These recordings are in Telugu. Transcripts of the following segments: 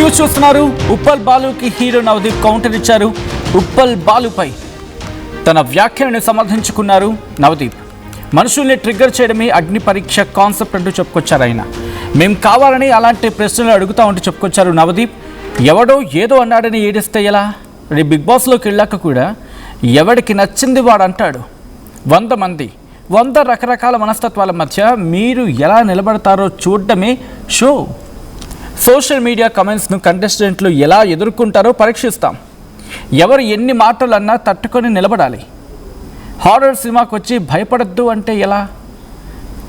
న్యూస్ చూస్తున్నారు. ఉప్పల్ బాలుకి హీరో నవదీప్ కౌంటర్ ఇచ్చారు. ఉప్పల్ బాలుపై తన వ్యాఖ్యలను సమర్థించుకున్నారు నవదీప్. మనుషుల్ని ట్రిగ్గర్ చేయడమే అగ్ని పరీక్ష కాన్సెప్ట్ అంటూ చెప్పుకొచ్చారు ఆయన. మేం కావాలని అలాంటి ప్రశ్నలు అడుగుతా ఉంటూ చెప్పుకొచ్చారు నవదీప్. ఎవడో ఏదో అన్నాడని ఏడిస్తే ఎలా? బిగ్ బాస్లోకి వెళ్ళాక కూడా ఎవడికి నచ్చింది వాడు అంటాడు. 100 మంది 100 రకరకాల మనస్తత్వాల మధ్య మీరు ఎలా నిలబడతారో చూడడమే షో. సోషల్ మీడియా కమెంట్స్ను కంటెస్టెంట్లు ఎలా ఎదుర్కొంటారో పరీక్షిస్తాం. ఎవరు ఎన్ని మాటలు అన్నా తట్టుకొని నిలబడాలి. హారర్ సినిమాకి వచ్చి భయపడద్దు అంటే ఎలా?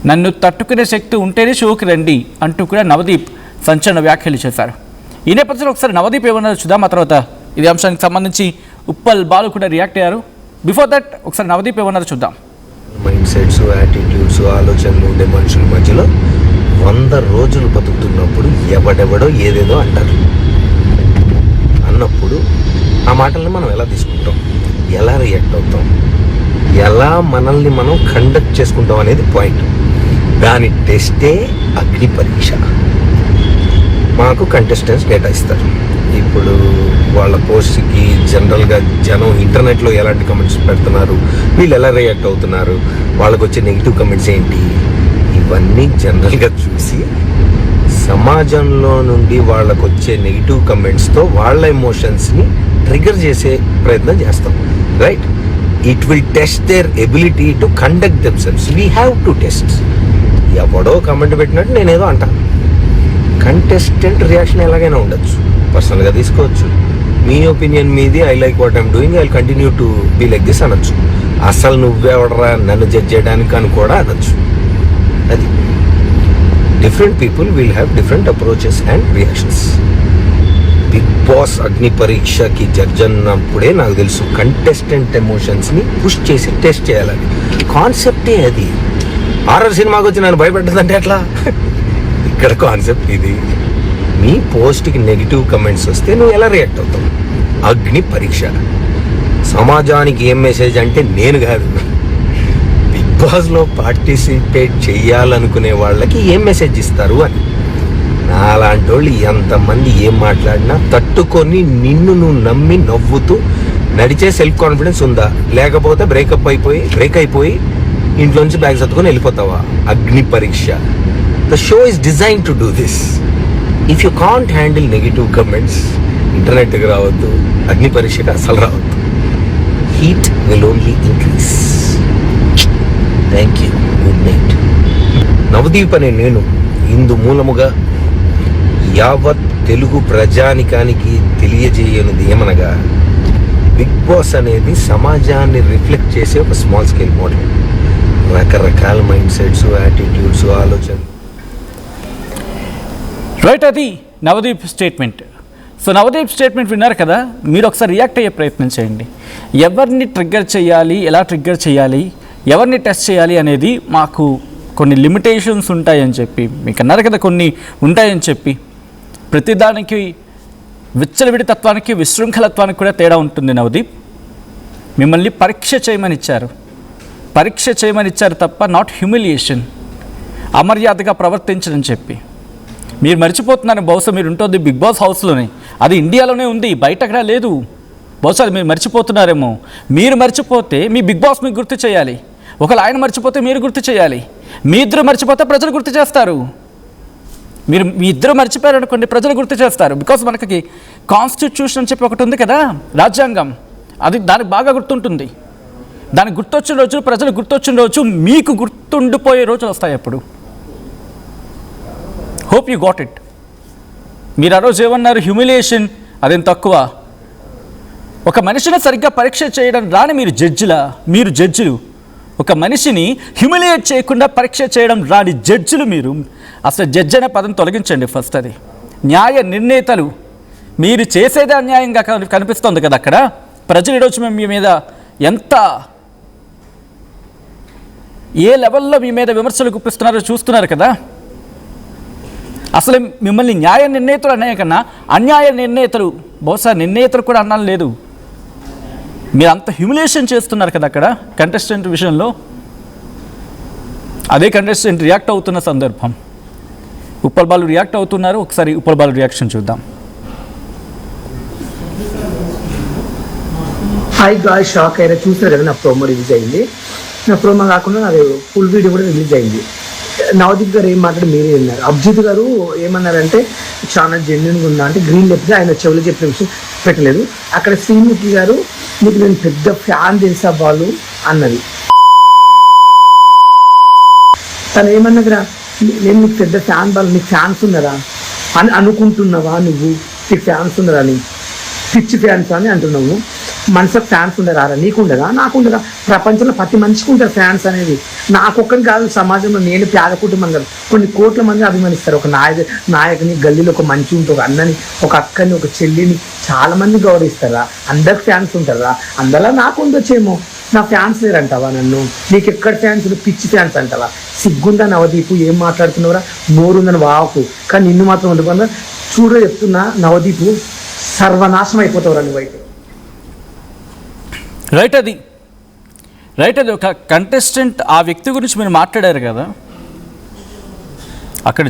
నన్ను తట్టుకునే శక్తి ఉంటేనే షోకి రండి అంటూ కూడా నవదీప్ సంచలన వ్యాఖ్యలు చేశారు. ఈ నేపథ్యంలో ఒకసారి నవదీప్ ఏమన్నారో చూద్దాం. ఆ తర్వాత ఇదే అంశానికి సంబంధించి ఉప్పల్ బాలు కూడా రియాక్ట్ అయ్యారు. బిఫోర్ దట్ ఒకసారి నవదీప్ ఏమన్నారో చూద్దాం. మైండ్ సెట్స్, యాటిట్యూడ్స్, ఆలోచనలు ఉండే మనుషుల మధ్యలో 100 రోజులు బతుకుతున్నప్పుడు ఎవడెవడో ఏదేదో అంటారు. అన్నప్పుడు ఆ మాటల్ని మనం ఎలా తీసుకుంటాం, ఎలా రియాక్ట్ అవుతాం, ఎలా మనల్ని మనం కండక్ట్ చేసుకుంటాం అనేది పాయింట్. దాని టెస్టే అగ్ని పరీక్ష. మాకు కంటెస్టెంట్స్ డేటా ఇస్తారు. ఇప్పుడు వాళ్ళ పోస్ట్కి జనరల్గా జనం ఇంటర్నెట్లో ఎలాంటి కమెంట్స్ పెడుతున్నారు, వీళ్ళు ఎలా రియాక్ట్ అవుతున్నారు, వాళ్ళకు వచ్చే నెగిటివ్ కమెంట్స్ ఏంటి, ఇవన్నీ జనరల్గా చూసి సమాజంలో నుండి వాళ్ళకు వచ్చే నెగిటివ్ కమెంట్స్తో వాళ్ళ ఎమోషన్స్ని ట్రిగర్ చేసే ప్రయత్నం చేస్తాం. Right? It will test their ability to conduct themselves. We have to test. ఎవడో కమెంట్ పెట్టినట్టు నేనేదో అంటాను. కంటెస్టెంట్ రియాక్షన్ ఎలాగైనా ఉండొచ్చు, పర్సనల్గా తీసుకోవచ్చు. మీ ఒపీనియన్ మీది, I like what I'm doing, I will continue to be like this అనొచ్చు. అసలు నువ్వెవడరా నన్ను జడ్జ్ చేయడానికి అని కూడా అనొచ్చు. అది different people will have different approaches and reactions. Bigg Boss అగ్ని పరీక్షకి జడ్జ్ అన్నప్పుడే నాకు తెలుసు కంటెస్టెంట్ ఎమోషన్స్ని పుష్ చేసి టెస్ట్ చేయాలని. కాన్సెప్టే అది. హారర్ సినిమాకి వచ్చి నన్ను భయపెట్టదంటే ఎట్లా? ఇక్కడ కాన్సెప్ట్ ఇది. మీ పోస్ట్కి నెగిటివ్ కమెంట్స్ వస్తే నువ్వు ఎలా రియాక్ట్ అవుతావు? అగ్ని పరీక్ష. సమాజానికి ఏం మెసేజ్ అంటే నేను కాదు, బిగ్ బాస్లో పార్టిసిపేట్ చేయాలనుకునే వాళ్ళకి ఏం మెసేజ్ ఇస్తారు అని. నాలాంటి వాళ్ళు ఎంతమంది ఏం మాట్లాడినా తట్టుకొని నిన్ను నువ్వు నమ్మి నవ్వుతూ నడిచే సెల్ఫ్ కాన్ఫిడెన్స్ ఉందా? లేకపోతే బ్రేక్ అయిపోయి ఇంట్లోంచి బ్యాగ్ సర్దుకొని వెళ్ళిపోతావా? అగ్ని పరీక్ష. The show is designed to do this. If you can't handle negative comments, ఇంటర్నెట్కి రావద్దు, అగ్ని పరీక్షకి అసలు రావద్దు. Heat will only increase. Thank you. Good night. Navdeep అనే నేను ఇందు మూలముగా యావత్ తెలుగు ప్రజానికానికి తెలియజేయనిది ఏమనగా, బిగ్ బాస్ అనేది సమాజాన్ని రిఫ్లెక్ట్ చేసే ఒక స్మాల్ స్కేల్ మోడల్. రకరకాల మైండ్ సెట్స్, యాటిట్యూడ్స్, ఆలోచన. రైట్, అది Navdeep statement. So Navdeep statement విన్నారు కదా, మీరు ఒకసారి రియాక్ట్ అయ్యే ప్రయత్నం చేయండి. ఎవరిని ట్రిగ్గర్ చేయాలి, ఎలా ట్రిగ్గర్ చేయాలి, ఎవరిని టెస్ట్ చేయాలి అనేది మాకు కొన్ని లిమిటేషన్స్ ఉంటాయని చెప్పి మీకు అన్నారు కదా, కొన్ని ఉంటాయని చెప్పి. ప్రతిదానికి విచ్చలవిడి తత్వానికి, విశృంఖలత్వానికి కూడా తేడా ఉంటుంది. నవదీప్ మిమ్మల్ని పరీక్ష చేయమని ఇచ్చారు తప్ప నాట్ హ్యూమిలియేషన్, అమర్యాదగా ప్రవర్తించని చెప్పి. మీరు మర్చిపోతున్నారు, బహుశా మీరు ఉంటుంది బిగ్ బాస్ హౌస్లోనే, అది ఇండియాలోనే ఉంది, బయట అక్కడ లేదు. బహుశా అది మీరు మర్చిపోతున్నారేమో. మీరు మర్చిపోతే మీ బిగ్ బాస్ మీకు గుర్తు చేయాలి. ఒకవేళ ఆయన మర్చిపోతే మీరు గుర్తు చేయాలి. మీ ఇద్దరు మర్చిపోతే ప్రజలు గుర్తు చేస్తారు. మీ ఇద్దరు మర్చిపోయారు అనుకోండి, ప్రజలు గుర్తు చేస్తారు. బికాస్ మనకి కాన్స్టిట్యూషన్ అని చెప్పి ఒకటి ఉంది కదా, రాజ్యాంగం, అది దానికి బాగా గుర్తుంటుంది. దానికి గుర్తొచ్చిన రోజు, ప్రజలు గుర్తొచ్చిన రోజు, మీకు గుర్తుండిపోయే రోజులు వస్తాయి అప్పుడు. Hope you got it. మీరు ఆ రోజు ఏమన్నారు? హ్యూమిలియేషన్, అదేం తక్కువ. ఒక మనిషిని సరిగ్గా పరీక్ష చేయడం రాని మీరు జడ్జిలు. ఒక మనిషిని హ్యూమిలియేట్ చేయకుండా పరీక్ష చేయడం రాని జడ్జిలు మీరు. అసలు జడ్జి అనే పదం తొలగించండి ఫస్ట్. అది న్యాయ నిర్ణేతలు. మీరు చేసేదే అన్యాయంగా కనిపిస్తుంది కదా అక్కడ. ప్రజలు ఈరోజు మేము మీ మీద ఎంత, ఏ లెవెల్లో మీ మీద విమర్శలు గుప్పిస్తున్నారో చూస్తున్నారు కదా. అసలు మిమ్మల్ని న్యాయ నిర్ణేతలు అనే కన్నా అన్యాయ నిర్ణేతలు, బహుశా నిర్ణేతలు కూడా అన్నాను లేదు. మీరు అంత హ్యూమిలియేషన్ చేస్తున్నారు కదా అక్కడ కంటెస్టెంట్ విషయంలో. అదే కంటెస్టెంట్ రియాక్ట్ అవుతున్న సందర్భం. ఉప్పల్ బాలు రియాక్ట్ అవుతున్నారు. ఒకసారి ఉప్పల్ బాలు రియాక్షన్ చూద్దాం. షాక్ అయినా చూసారు కదా, నా ప్రోమో రిలీజ్ అయింది. నా ప్రోమో కాకుండా నాది ఫుల్ వీడియో కూడా రిలీజ్ అయింది. నవదీప్ గారు ఏం మాట్లాడి మీరే విన్నారు. అభిజిత్ గారు ఏమన్నారంటే చాలా జెన్యున్గా ఉన్నా అంటే గ్రీన్ లెఫ్ట్గా ఆయన చెవులు చెప్పిన విషయం పెట్టలేదు. అక్కడ శ్రీముఖి గారు నీకు నేను పెద్ద ఫ్యాన్ తెలుసా బాలు అన్నది. తను ఏమన్నదిరా, నేను నీకు పెద్ద ఫ్యాన్ బాలు, నీకు ఫ్యాన్స్ ఉన్నారా అని అనుకుంటున్నావా, నువ్వు నీకు ఫ్యాన్స్ ఉన్నారా అని, పిచ్చి ఫ్యాన్స్ అని అంటున్నావు. మనసుకు ఫ్యాన్స్ ఉండరా, నీకుండదా నాకుండదా? ప్రపంచంలో ప్రతి మనిషికి ఉంటారు ఫ్యాన్స్ అనేది. నాకొక్కని కాదు, సమాజంలో నేను పేద కుటుంబం కాదు, కొన్ని కోట్ల మంది అభిమానిస్తారు. ఒక నాయకుని గల్లీలో ఒక మంచి ఉంటుంది, ఒక అన్నని, ఒక అక్కని, ఒక చెల్లిని చాలా మంది గౌరవిస్తారా? అందరికి ఫ్యాన్స్ ఉంటారా? అందులో నాకు ఉండొచ్చేమో, నా ఫ్యాన్స్ లేరంటావా? నన్ను నీకు ఎక్కడ ఫ్యాన్స్, పిచ్చి ఫ్యాన్స్ అంటావా? సిగ్గుందా నవదీపు, ఏం మాట్లాడుతున్నావురా? నోరుందని వాకు, కానీ నిన్ను మాత్రం ఉండకుండా చూడ చెప్తున్నా, నవదీపు సర్వనాశనం అయిపోతావురా నువ్వైతే. రైట్, అది ఒక కంటెస్టెంట్ ఆ వ్యక్తి గురించి మీరు మాట్లాడారు కదా, అక్కడ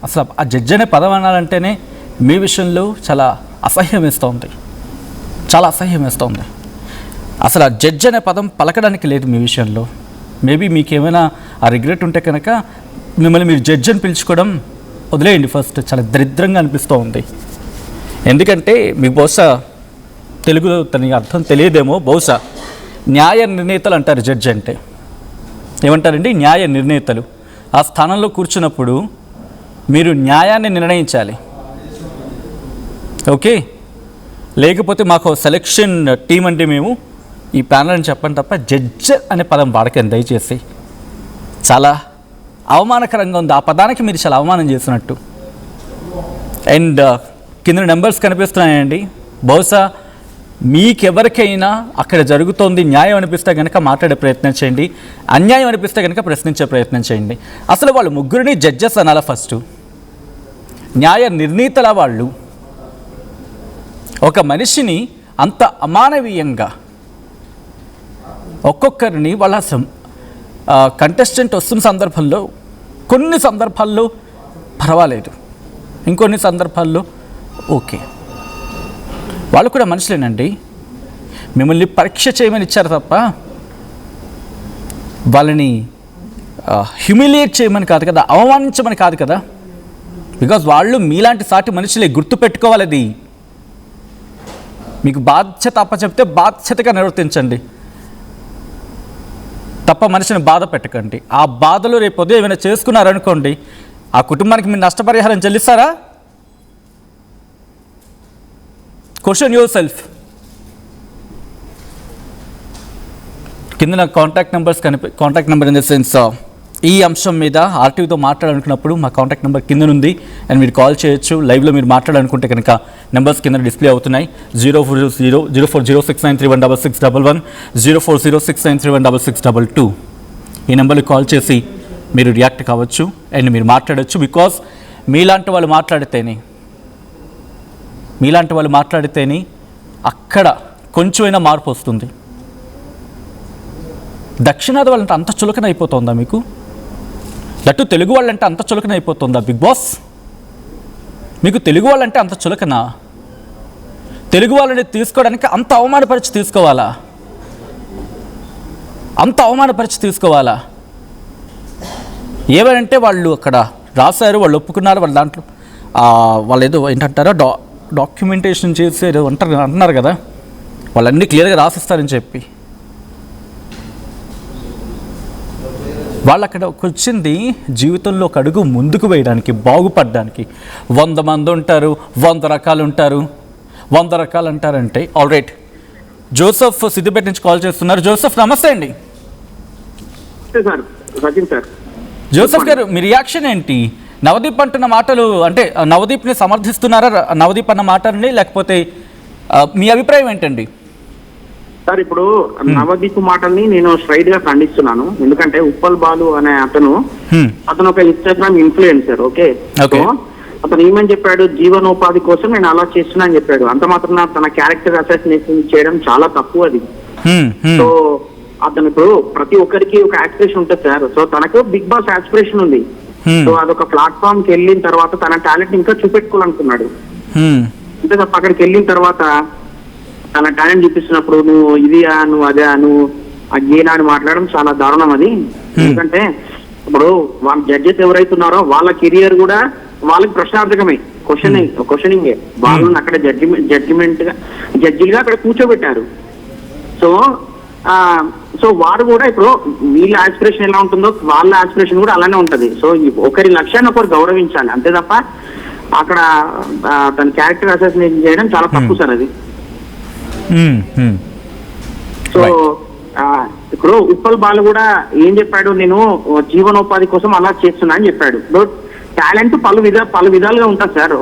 అసలు ఆ జడ్జ్ అనే పదం అనాలంటేనే మీ విషయంలో చాలా అసహ్యం వేస్తుంది, అసలు ఆ జడ్జ్ అనే పదం పలకడానికి లేదు మీ విషయంలో. మేబీ మీకేమైనా ఆ రిగ్రెట్ ఉంటే కనుక మిమ్మల్ని మీరు జడ్జ్ అని పిలుచుకోవడం వదిలేయండి ఫస్ట్. చాలా దరిద్రంగా అనిపిస్తూ ఉంది. ఎందుకంటే మీకు బహుశా తెలుగులో తనకి అర్థం తెలియదేమో, బహుశా న్యాయ నిర్ణేతలు అంటారు జడ్జి అంటే. ఏమంటారండి? న్యాయ నిర్ణేతలు. ఆ స్థానంలో కూర్చున్నప్పుడు మీరు న్యాయాన్ని నిర్ణయించాలి, ఓకే? లేకపోతే మాకు సెలెక్షన్ టీం అంటే మేము ఈ ప్యానల్ అని చెప్పండి తప్ప జడ్జ్ అనే పదం వాడకండి దయచేసి. చాలా అవమానకరంగా ఉంది ఆ పదానికి, మీరు చాలా అవమానం చేసినట్టు. అండ్ కింద నెంబర్స్ కనిపిస్తున్నాయండి. బహుశా మీకెవరికైనా అక్కడ జరుగుతోంది న్యాయం అనిపిస్తే కనుక మాట్లాడే ప్రయత్నం చేయండి, అన్యాయం అనిపిస్తే కనుక ప్రశ్నించే ప్రయత్నం చేయండి. అసలు వాళ్ళు ముగ్గురిని జడ్జెస్ అనాలా? ఫస్ట్ న్యాయ నిర్ణీతల వాళ్ళు ఒక మనిషిని అంత అమానవీయంగా ఒక్కొక్కరిని వాళ్ళ కంటెస్టెంట్ వస్తున్న సందర్భంలో కొన్ని సందర్భాల్లో పర్వాలేదు, ఇంకొన్ని సందర్భాల్లో ఓకే, వాళ్ళు కూడా మనుషులేనండి. మిమ్మల్ని పరీక్ష చేయమని ఇచ్చారు తప్ప వాళ్ళని హ్యూమిలియేట్ చేయమని కాదు కదా, అవమానించమని కాదు కదా. బికాజ్ వాళ్ళు మీలాంటి సాటి మనుషులే, గుర్తుపెట్టుకోవాలి. అది మీకు బాధ్యత అప్పచెప్తే బాధ్యతగా నిర్వర్తించండి తప్ప మనిషిని బాధ పెట్టకండి. ఆ బాధలు రేపు ఉదయం ఏమైనా చేసుకున్నారనుకోండి, ఆ కుటుంబానికి మీరు నష్టపరిహారం చెల్లిస్తారా? Question your self. కింద నాకు contact number in the sense ఈ అంశం మీద ఆర్టీవీతో మాట్లాడాలనుకున్నప్పుడు మా కాంటాక్ట్ నెంబర్ కింద ఉంది అండ్ మీరు కాల్ చేయొచ్చు. లైవ్లో మీరు మాట్లాడాలనుకుంటే కనుక నెంబర్స్ కింద డిస్ప్లే అవుతున్నాయి. 04006931611, 04069316622. ఈ నెంబర్కి కాల్ చేసి మీరు రియాక్ట్ కావచ్చు అండ్ మీరు మాట్లాడచ్చు. బికాస్ మీలాంటి వాళ్ళు మాట్లాడితేనే అక్కడ కొంచెమైనా మార్పు వస్తుంది. దక్షిణాది వాళ్ళంటే అంత చులకన అయిపోతుందా మీకు? దట్టు తెలుగు వాళ్ళంటే అంత చులకన అయిపోతుందా బిగ్ బాస్? మీకు తెలుగు వాళ్ళంటే అంత చులకనా? తెలుగు వాళ్ళని తీసుకోవడానికి అంత అవమానపరిచి తీసుకోవాలా? ఏమంటే వాళ్ళు అక్కడ రాశారు, వాళ్ళు ఒప్పుకున్నారు, వాళ్ళ దాంట్లో వాళ్ళు ఏదో ఏంటంటారో డాక్యుమెంటేషన్ చేసారు అంటున్నారు కదా, వాళ్ళన్నీ క్లియర్గా రాసిస్తారని చెప్పి. వాళ్ళు అక్కడికి వచ్చింది జీవితంలో ఒక అడుగు ముందుకు వేయడానికి, బాగుపడడానికి. 100 మంది ఉంటారు, 100 రకాలు ఉంటారు. 100 రకాలు అంటారంటే ఆల్ రైట్. జోసెఫ్ సిద్దిపేట నుంచి కాల్ చేస్తున్నారు. జోసెఫ్ నమస్తే అండి. జోసెఫ్ గారు, మీ రియాక్షన్ ఏంటి? నవదీప్ అంటున్న మాటలు, అంటే నవదీప్ని సమర్థిస్తున్నారా నవదీప్ అన్న మాటల్ని, లేకపోతే మీ అభిప్రాయం ఏంటండి? సార్, ఇప్పుడు నవదీప్ మాటల్ని నేను స్ట్రైట్ గా ఖండిస్తున్నాను. ఎందుకంటే ఉప్పల్ బాలు అనే అతను ఒక ఇన్స్టాగ్రామ్ ఇన్ఫ్లుయెన్సర్. ఓకే, అతను ఏమని చెప్పాడు, జీవనోపాధి కోసం నేను అలా చేస్తున్నా అని చెప్పాడు. అంత మాత్రం తన క్యారెక్టర్ అసాసినేషన్ చేయడం చాలా తక్కువ అది. సో అతను ఇప్పుడు ప్రతి ఒక్కరికి ఒక ఆస్పిరేషన్ ఉంటుంది సార్. సో తనకు బిగ్ బాస్ ఆస్పిరేషన్ ఉంది. సో అదొక ప్లాట్ఫామ్ కి వెళ్ళిన తర్వాత తన టాలెంట్ ఇంకా చూపెట్టుకోవాలనుకున్నాడు. అంటే తప్ప అక్కడికి వెళ్ళిన తర్వాత తన టాలెంట్ చూపిస్తున్నప్పుడు నువ్వు ఇది నువ్వు అదే నువ్వు అగేనా అని మాట్లాడడం చాలా దారుణం అది. ఎందుకంటే ఇప్పుడు వాళ్ళ జడ్జెస్ ఎవరైతున్నారో వాళ్ళ కెరియర్ కూడా వాళ్ళకి ప్రశ్నార్థకమే, క్వశ్చనింగే. వాళ్ళని అక్కడ జడ్జిలుగా అక్కడ కూర్చోబెట్టారు. సో వారు కూడా ఇప్పుడు వీళ్ళ ఆస్పిరేషన్ ఎలా ఉంటుందో వాళ్ళ ఆస్పిరేషన్ కూడా అలానే ఉంటది. సో ఒకరి లక్ష్యాన్ని ఒకరు గౌరవించాలి, అంతే తప్ప అక్కడ తన క్యారెక్టర్ అసాసినేషన్ చేయడం చాలా తప్పు సార్ అది. సో ఇప్పుడు ఉప్పల్ బాలు కూడా ఏం చెప్పాడు, నేను జీవనోపాధి కోసం అలా చేస్తున్నా అని చెప్పాడు. బట్ టాలెంట్ పలు విధాలుగా ఉంటుంది సార్.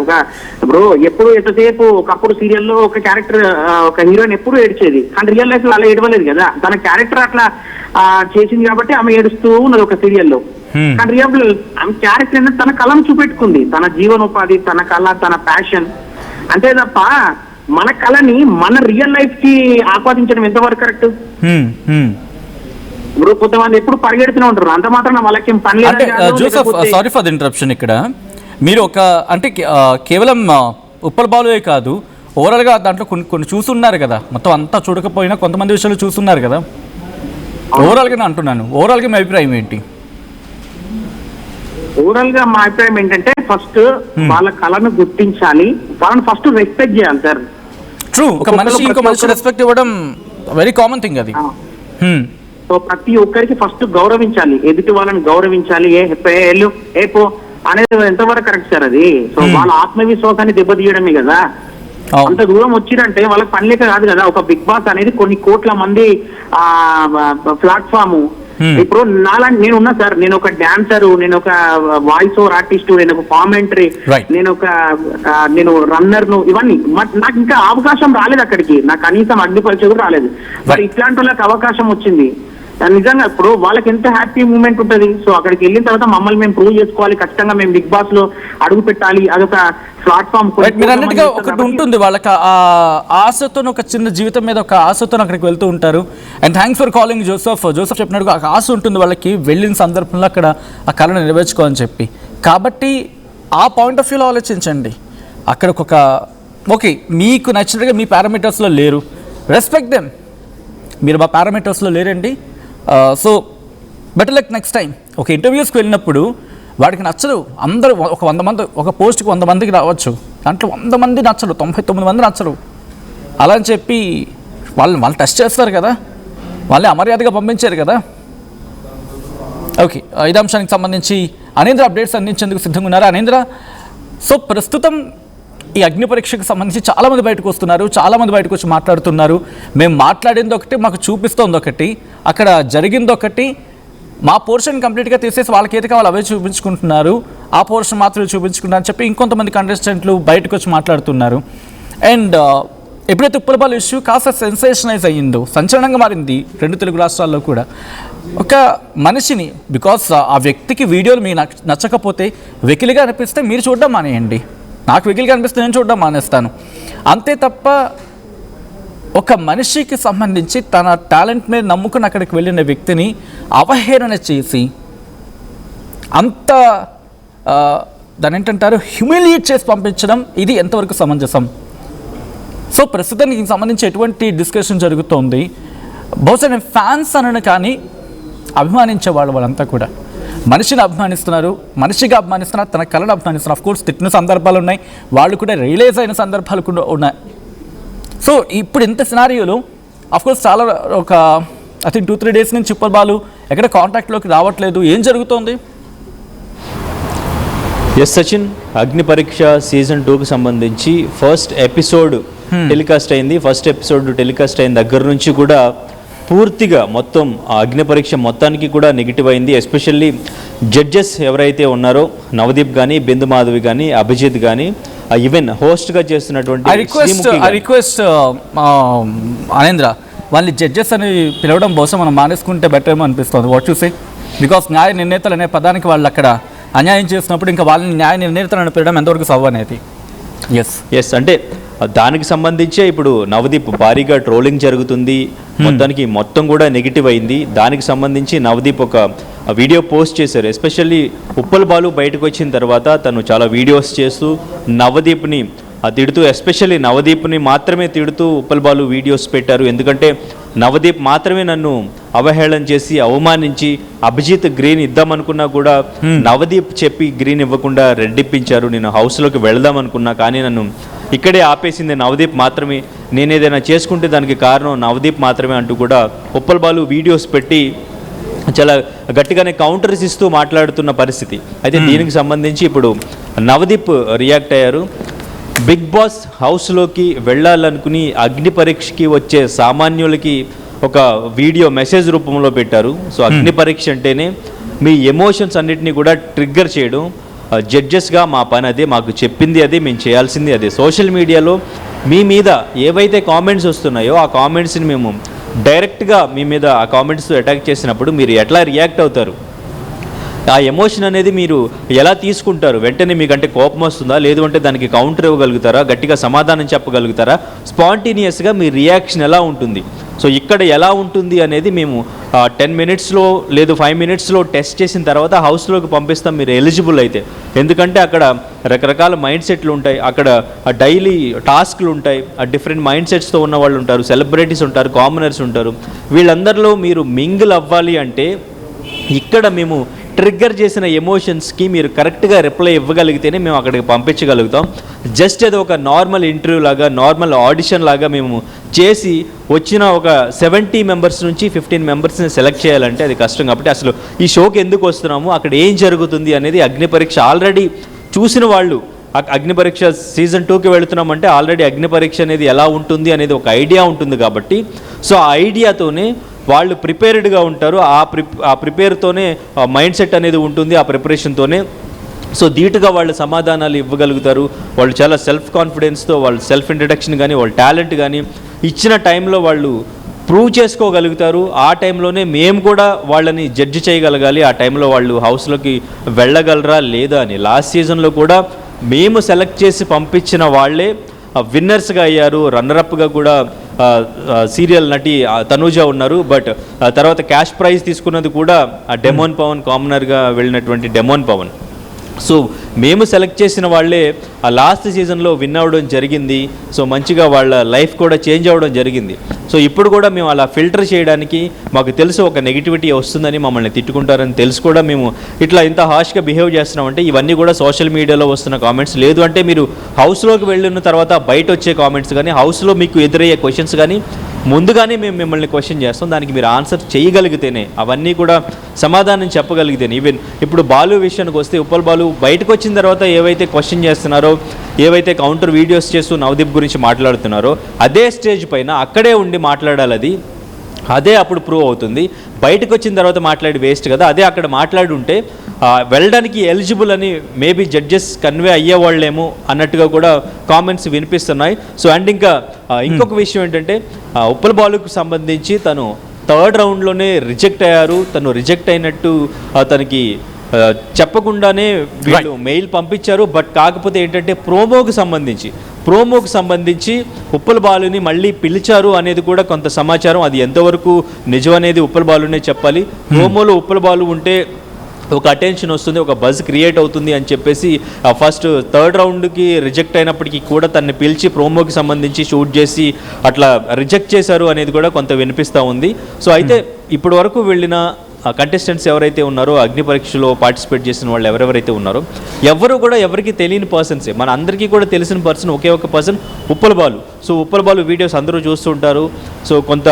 ఇప్పుడు ఎప్పుడు ఎంతసేపు ఒకప్పుడు సీరియల్లో ఒక క్యారెక్టర్ ఒక హీరోయిన్ ఎప్పుడు ఏడ్చేది, కానీ రియల్ లైఫ్ లో అలా ఏడవలేదు కదా. తన క్యారెక్టర్ అట్లా చేసింది కాబట్టి ఆమె ఏడుస్తూ ఉన్నది ఒక సీరియల్లో. కానీ రియల్ ఆమె క్యారెక్టర్ ఏంటంటే తన కళను చూపెట్టుకుంది, తన జీవనోపాధి, తన కళ, తన ప్యాషన్. అంతే తప్ప మన కళని మన రియల్ లైఫ్ కి ఆపాదించడం ఎంతవరకు కరెక్ట్? ఇప్పుడు కొంతమంది ఎప్పుడు పరిగెడుతూనే ఉంటారు, అంత మాత్రం వాళ్ళకి పని లేదు. Joseph, sorry for the interruption. ఇక్కడ మీరు అంటే కేవలం ఉప్పల్ బాలుయే కాదు, ఓవరాల్గా దాంట్లో కొన్ని చూస్తున్నారు కదా, మొత్తం అంతా చూడకపోయినా కొంతమంది విషయాలు చూస్తున్నారు కదా. ఓవరాల్గా నేను అంటున్నాను, ఓవరాల్గా మీ అభిప్రాయం ఏంటి? ఓవరాల్ గా మా అభిప్రాయం ఏంటంటే ఫస్ట్ వాళ్ళ కళను గుర్తించాలి, వాళ్ళని ఫస్ట్ రెస్పెక్ట్ చేయాలి సార్. ట్రూ, ఒక మనిషి ఇంకో మనిషి రెస్పెక్ట్ ఇవ్వడం వెరీ కామన్ థింగ్ అది. సో ప్రతి ఒక్కరికి ఫస్ట్ గౌరవించాలి, ఎదుటి వాళ్ళని గౌరవించాలి. ఏ పో అనేది ఎంతవరకు కరెక్ట్ సార్ అది? సో వాళ్ళ ఆత్మవిశ్వాసాన్ని దెబ్బతీయడమే కదా. అంత దూరం వచ్చిరంటే వాళ్ళకి పని లేక కాదు కదా. ఒక బిగ్ బాస్ అనేది కొన్ని కోట్ల మంది ప్లాట్ఫామ్. ఇప్పుడు నేను ఉన్నా సార్, నేను ఒక డాన్సర్, నేను ఒక వాయిస్ ఓవర్ ఆర్టిస్ట్, నేను ఒక కామెంటరీ, నేను రన్నర్ ను, ఇవన్నీ నాకు ఇంకా అవకాశం రాలేదు అక్కడికి, నాకు కనీసం అగ్ని పరీక్ష కూడా రాలేదు. మరి ఇట్లాంటి వాళ్ళకి అవకాశం వచ్చింది నిజంగా. ఇప్పుడు వాళ్ళకి ఎంత హ్యాపీ మూమెంట్ ఉంటుంది. సో అక్కడికి వెళ్ళిన తర్వాత మమ్మల్ని మేము ప్రూవ్ చేసుకోవాలి, ఖచ్చితంగా మేము బిగ్ బాస్ లో అడుగు పెట్టాలి, అదొక ప్లాట్ఫామ్. మీరు అన్నట్టుగా ఒకటి ఉంటుంది వాళ్ళకి, ఆ ఆశతో, ఒక చిన్న జీవితం మీద ఒక ఆశతో అక్కడికి వెళ్తూ ఉంటారు. And thanks for calling Joseph. Joseph చెప్పినట్టుగా ఒక ఆశ ఉంటుంది వాళ్ళకి, వెళ్ళిన సందర్భంలో అక్కడ ఆ కళను నెరవేర్చుకోవాలని చెప్పి. కాబట్టి ఆ పాయింట్ ఆఫ్ వ్యూలో ఆలోచించండి. అక్కడ ఓకే మీకు నచ్చినట్టుగా మీ పారామీటర్స్లో లేరు, రెస్పెక్ట్ దెమ్. మీరు మా పారామీటర్స్లో లేరండి, so better luck next time. ఒక ఇంటర్వ్యూస్కి వెళ్ళినప్పుడు వాడికి నచ్చదు, అందరూ ఒక 100 మంది, ఒక పోస్ట్కి 100 మందికి రావచ్చు, దాంట్లో 100 మంది నచ్చరు, 99 మంది నచ్చరు. అలా అని చెప్పి వాళ్ళు టెస్ట్ చేస్తారు కదా, వాళ్ళని అమర్యాదగా పంపించారు కదా. ఓకే, ఐదు అంశానికి సంబంధించి అనేంద్ర అప్డేట్స్ అందించేందుకు సిద్ధంగా ఉన్నారు. అనేంద్ర, సో ప్రస్తుతం ఈ అగ్ని పరీక్షకు సంబంధించి చాలామంది బయటకు వస్తున్నారు, చాలామంది బయటకు వచ్చి మాట్లాడుతున్నారు. మేము మాట్లాడింది ఒకటి, మాకు చూపిస్తోంది ఒకటి, అక్కడ జరిగింది ఒకటి. మా పోర్షన్ కంప్లీట్గా తీసేసి వాళ్ళకి ఏది కావాలో అవే చూపించుకుంటున్నారు, ఆ పోర్షన్ మాత్రమే చూపించుకుంటారు అని చెప్పి ఇంకొంతమంది కంటెస్టెంట్లు బయటకు వచ్చి మాట్లాడుతున్నారు. అండ్ ఎప్పుడైతే ఉప్పల్ బాలు ఇష్యూ కాస్త సెన్సేషనైజ్ అయ్యిందో, సంచలనంగా మారింది 2 తెలుగు రాష్ట్రాల్లో కూడా. ఒక మనిషిని బికాస్ ఆ వ్యక్తికి వీడియోలు మీకు నచ్చకపోతే, వెకిలిగా అనిపిస్తే మీరు చూడడం మానేయండి, నాకు వెకిలిగా అనిపిస్తే నేను చూడడం మానేస్తాను, అంతే తప్ప ఒక మనిషికి సంబంధించి తన టాలెంట్ మీద నమ్ముకుని అక్కడికి వెళ్ళిన వ్యక్తిని అవహేళన చేసి అంత దాని ఏంటంటారు హ్యూమిలియేట్ చేసి పంపించడం, ఇది ఎంతవరకు సమంజసం? సో ప్రస్తుతానికి దీనికి సంబంధించి ఎటువంటి డిస్కషన్ జరుగుతోంది? బహుశా నేను ఫ్యాన్స్ అనను, కానీ అభిమానించే వాళ్ళంతా కూడా మనిషిని అభిమానిస్తున్నారు, మనిషిగా అభిమానిస్తున్నారు, తన కళను అభిమానిస్తున్నారు. అఫ్కోర్స్ తిట్టిన సందర్భాలు ఉన్నాయి, వాళ్ళు కూడా రియలైజ్ అయిన సందర్భాలు కూడా ఉన్నాయి. సో ఇప్పుడు ఇంత సినారియోలో అఫ్కోర్స్ చాలా ఒక ఐ థింక్ 2-3 డేస్ నుంచి ఉప్పల్ బాలు ఎక్కడ కాంటాక్ట్లోకి రావట్లేదు, ఏం జరుగుతోంది? ఎస్ సచిన్, అగ్ని పరీక్ష సీజన్ 2కి సంబంధించి ఫస్ట్ ఎపిసోడ్ టెలికాస్ట్ అయింది. ఫస్ట్ ఎపిసోడ్ టెలికాస్ట్ అయిన దగ్గర నుంచి కూడా పూర్తిగా మొత్తం ఆ అగ్ని పరీక్ష మొత్తానికి కూడా నెగిటివ్ అయింది. ఎస్పెషల్లీ జడ్జెస్ ఎవరైతే ఉన్నారో నవదీప్ కానీ, బిందు మాధవి కానీ, అభిజిత్ కానీ, ఈవెన్ హోస్ట్గా చేస్తున్నటువంటి రిక్వెస్ట్ అనేంద్ర, వాళ్ళని జడ్జెస్ అని పిలవడం బహుశా మనం మానేసుకుంటే బెటర్ ఏమో అనిపిస్తుంది. What you say? బికాస్ న్యాయ నిర్ణేతలు అనే పదానికి వాళ్ళు అక్కడ అన్యాయం చేసినప్పుడు ఇంకా వాళ్ళని న్యాయ నిర్ణేతలను పిలవడం ఎంతవరకు సవ్వ అనేది. ఎస్ అంటే దానికి సంబంధించే ఇప్పుడు నవదీప్ భారీగా ట్రోలింగ్ జరుగుతుంది, మొత్తానికి మొత్తం కూడా నెగిటివ్ అయింది. దానికి సంబంధించి నవదీప్ ఒక వీడియో పోస్ట్ చేశారు. ఎస్పెషల్లీ ఉప్పల్ బాలు బయటకు వచ్చిన తర్వాత తను చాలా వీడియోస్ చేస్తూ నవదీప్ని తిడుతూ ఎస్పెషల్లీ నవదీప్ని మాత్రమే తిడుతూ ఉప్పల్ బాలు వీడియోస్ పెట్టారు. ఎందుకంటే నవదీప్ మాత్రమే నన్ను అవహేళన చేసి అవమానించి అభిజిత్ గ్రీన్ ఇద్దామనుకున్నా కూడా నవదీప్ చెప్పి గ్రీన్ ఇవ్వకుండా రెడ్ ఇప్పించారు. నేను హౌస్లోకి వెళదాం అనుకున్నా, కానీ నన్ను ఇక్కడే ఆపేసింది నవదీప్ మాత్రమే. నేను ఏదైనా చేసుకుంటే దానికి కారణం నవదీప్ మాత్రమే అంటూ కూడా ఉప్పల్ బాలు వీడియోస్ పెట్టి చాలా గట్టిగానే కౌంటర్స్ ఇస్తూ మాట్లాడుతున్న పరిస్థితి. అయితే దీనికి సంబంధించి ఇప్పుడు నవదీప్ రియాక్ట్ అయ్యారు. బిగ్ బాస్ హౌస్లోకి వెళ్ళాలనుకుని అగ్ని పరీక్షకి వచ్చే సామాన్యులకి ఒక వీడియో మెసేజ్ రూపంలో పెట్టారు. సో అగ్ని పరీక్ష అంటేనే మీ ఎమోషన్స్ అన్నిటినీ కూడా ట్రిగ్గర్ చేయడం. జడ్జెస్గా మా పని అదే, మాకు చెప్పింది అదే, మేము చేయాల్సింది అదే. సోషల్ మీడియాలో మీ మీద ఏవైతే కామెంట్స్ వస్తున్నాయో ఆ కామెంట్స్ని మేము డైరెక్ట్గా మీ మీద ఆ కామెంట్స్ అటాక్ చేసినప్పుడు మీరు ఎట్లా రియాక్ట్ అవుతారు, ఆ ఎమోషన్ అనేది మీరు ఎలా తీసుకుంటారు, వెంటనే మీకంటే కోపం వస్తుందా, లేదు అంటే దానికి కౌంటర్ ఇవ్వగలుగుతారా, గట్టిగా సమాధానం చెప్పగలుగుతారా, స్పాంటేనియస్గా మీ రియాక్షన్ ఎలా ఉంటుంది. సో ఇక్కడ ఎలా ఉంటుంది అనేది మేము 10 మినిట్స్లో లేదు 5 మినిట్స్లో టెస్ట్ చేసిన తర్వాత హౌస్లోకి పంపిస్తాం మీరు ఎలిజిబుల్ అయితే. ఎందుకంటే అక్కడ రకరకాల మైండ్ సెట్లు ఉంటాయి, అక్కడ డైలీ టాస్క్లు ఉంటాయి, డిఫరెంట్ మైండ్ సెట్స్తో ఉన్న వాళ్ళు ఉంటారు, సెలబ్రిటీస్ ఉంటారు, కామనర్స్ ఉంటారు. వీళ్ళందరిలో మీరు మింగిల్ అవ్వాలి అంటే ఇక్కడ మేము ట్రిగ్గర్ చేసిన ఎమోషన్స్కి మీరు కరెక్ట్గా రిప్లై ఇవ్వగలిగితేనే మేము అక్కడికి పంపించగలుగుతాం. జస్ట్ అది ఒక నార్మల్ ఇంటర్వ్యూ లాగా, నార్మల్ ఆడిషన్ లాగా మేము చేసి వచ్చిన ఒక 70 మెంబర్స్ నుంచి 15 మెంబర్స్ని సెలెక్ట్ చేయాలంటే అది కష్టం. కాబట్టి అసలు ఈ షోకి ఎందుకు వస్తున్నాము, అక్కడ ఏం జరుగుతుంది అనేది అగ్ని పరీక్ష ఆల్రెడీ చూసిన వాళ్ళు, అగ్ని పరీక్ష సీజన్ 2కి వెళుతున్నామంటే ఆల్రెడీ అగ్ని పరీక్ష అనేది ఎలా ఉంటుంది అనేది ఒక ఐడియా ఉంటుంది. కాబట్టి సో ఆ ఐడియాతోనే వాళ్ళు ప్రిపేర్డ్గా ఉంటారు. ఆ ప్రిపేర్తోనే మైండ్ సెట్ అనేది ఉంటుంది, ఆ ప్రిపరేషన్తోనే సో ధీటుగా వాళ్ళు సమాధానాలు ఇవ్వగలుగుతారు. వాళ్ళు చాలా సెల్ఫ్ కాన్ఫిడెన్స్తో వాళ్ళు సెల్ఫ్ ఇంట్రడక్షన్ కానీ వాళ్ళ టాలెంట్ కానీ ఇచ్చిన టైంలో వాళ్ళు ప్రూవ్ చేసుకోగలుగుతారు. ఆ టైంలోనే మేము కూడా వాళ్ళని జడ్జి చేయగలగాలి, ఆ టైంలో వాళ్ళు హౌస్లోకి వెళ్ళగలరా లేదా అని. లాస్ట్ సీజన్లో కూడా మేము సెలెక్ట్ చేసి పంపించిన వాళ్ళే విన్నర్స్గా అయ్యారు. రన్నరప్గా కూడా సీరియల్ నటి తనూజ ఉన్నారు. బట్ తర్వాత క్యాష్ ప్రైజ్ తీసుకున్నది కూడా డెమోన్ పవన్, కామనర్గా వెళ్ళినటువంటి డెమోన్ పవన్. సో మేము సెలెక్ట్ చేసిన వాళ్ళే ఆ లాస్ట్ సీజన్లో విన్ అవ్వడం జరిగింది. సో మంచిగా వాళ్ళ లైఫ్ కూడా చేంజ్ అవ్వడం జరిగింది. సో ఇప్పుడు కూడా మేము అలా ఫిల్టర్ చేయడానికి మాకు తెలుసు ఒక నెగిటివిటీ వస్తుందని, మమ్మల్ని తిట్టుకుంటారని తెలుసు కూడా మేము ఇట్లా ఇంత హాష్గా బిహేవ్ చేస్తున్నామంటే ఇవన్నీ కూడా సోషల్ మీడియాలో వస్తున్న కామెంట్స్. లేదు అంటే మీరు హౌస్లోకి వెళ్ళిన తర్వాత బయట వచ్చే కామెంట్స్ కానీ, హౌస్లో మీకు ఎదురయ్యే క్వశ్చన్స్ కానీ ముందుగానే మేము మిమ్మల్ని క్వశ్చన్ చేస్తాం. దానికి మీరు ఆన్సర్ చేయగలిగితేనే, అవన్నీ కూడా సమాధానం చెప్పగలిగితేనే. ఈవెన్ ఇప్పుడు బాలు విషయానికి వస్తే ఉప్పల్ బాలు బయటకు వచ్చిన తర్వాత ఏవైతే క్వశ్చన్ చేస్తున్నారో, ఏవైతే కౌంటర్ వీడియోస్ చేస్తూ నవదీప్ గురించి మాట్లాడుతున్నారో అదే స్టేజ్ పైన అక్కడే ఉండి మాట్లాడాలి. అదే అప్పుడు ప్రూవ్ అవుతుంది. బయటకు వచ్చిన తర్వాత మాట్లాడి వేస్ట్ కదా. అదే అక్కడ మాట్లాడి ఉంటే వెళ్ళడానికి ఎలిజిబుల్ అని మేబీ జడ్జెస్ కన్వే అయ్యేవాళ్ళేమో అన్నట్టుగా కూడా కామెంట్స్ వినిపిస్తున్నాయి. సో అండ్ ఇంకొక విషయం ఏంటంటే ఉప్పల్ బాలుకు సంబంధించి తను 3rd రౌండ్లోనే రిజెక్ట్ అయ్యారు. తను రిజెక్ట్ అయినట్టు తనకి చెప్పకుండానే వీళ్ళు మెయిల్ పంపించారు. బట్ కాకపోతే ఏంటంటే ప్రోమోకి సంబంధించి ఉప్పల్ బాలుని మళ్ళీ పిలిచారు అనేది కూడా కొంత సమాచారం. అది ఎంతవరకు నిజం అనేది ఉప్పల్ బాలునే చెప్పాలి. ప్రోమోలో ఉప్పల్ బాలు ఉంటే ఒక అటెన్షన్ వస్తుంది, ఒక బజ్ క్రియేట్ అవుతుంది అని చెప్పేసి ఫస్ట్ 3rd రౌండ్కి రిజెక్ట్ అయినప్పటికీ కూడా తనని పిలిచి ప్రోమోకి సంబంధించి షూట్ చేసి అట్లా రిజెక్ట్ చేశారు అనేది కూడా కొంత వినిపిస్తూ ఉంది. సో అయితే ఇప్పటి వరకు వెళ్ళిన కంటెస్టెంట్స్ ఎవరైతే ఉన్నారో, అగ్ని పరీక్షలో పార్టిసిపేట్ చేసిన వాళ్ళు ఎవరెవరైతే ఉన్నారో ఎవరు కూడా ఎవరికి తెలియని పర్సన్సే. మన అందరికీ కూడా తెలిసిన పర్సన్ ఒకే ఒక person Uppal Balu. So Uppal Balu videos అందరూ చూస్తుంటారు. సో కొంత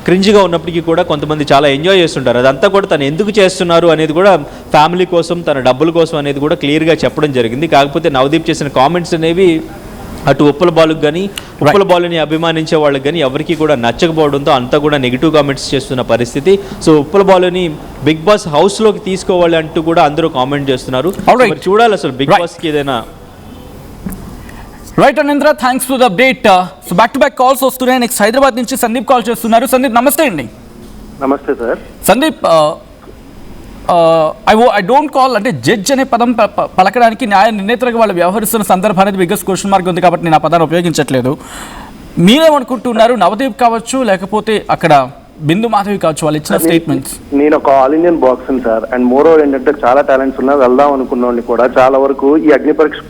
క్రింజ్గా ఉన్నప్పటికీ కూడా కొంతమంది చాలా ఎంజాయ్ చేస్తుంటారు. అదంతా కూడా తను ఎందుకు చేస్తున్నారు అనేది కూడా ఫ్యామిలీ కోసం, తన డబ్బుల కోసం అనేది కూడా క్లియర్గా చెప్పడం జరిగింది. కాకపోతే నవదీప్ చేసిన కామెంట్స్ అనేవి అటు ఉప్పల్ బాలుకు కానీ, ఉప్పల్ బాలుని అభిమానించే వాళ్ళకి కానీ ఎవరికి కూడా నచ్చకపోవడంతో అంతా కూడా నెగిటివ్ కామెంట్స్ చేస్తున్న పరిస్థితి. సో ఉప్పల్ బాలుని బిగ్ బాస్ హౌస్లోకి తీసుకోవాలి అంటూ కూడా అందరూ కామెంట్ చేస్తున్నారు. చూడాలి అసలు బిగ్ బాస్కి ఏదైనా. Right Anindra, thanks for the update. So back to back calls వస్తున్నాయి. నెక్స్ట్ హైదరాబాద్ నుంచి సందీప్ కాల్ చేస్తున్నారు. సందీప్ నమస్తే అండి. నమస్తే sir. Sandeep, I don't call అంటే జడ్జ్ అనే పదం పలకడానికి న్యాయ నిర్ణేతలుగా వాళ్ళు వ్యవహరిస్తున్న సందర్భం అనేది బిగ్గెస్ట్ క్వశ్చన్ మార్క్ ఉంది. కాబట్టి నేను ఆ పదాన్ని ఉపయోగించట్లేదు. మీరేమనుకుంటున్నారు? నవదీప్ కావచ్చు, లేకపోతే అక్కడ బిందు మాధవి కావచ్చు, వాళ్ళు ఇచ్చిన స్టేట్మెంట్స్. నేను ఒక all Indian boxing sir, and more over ఏంటంటే చాలా టాలెంట్స్ ఉన్నా వెళ్దాం అనుకున్నోడిని కూడా చాలా వరకు ఈ అగ్ని పరీక్ష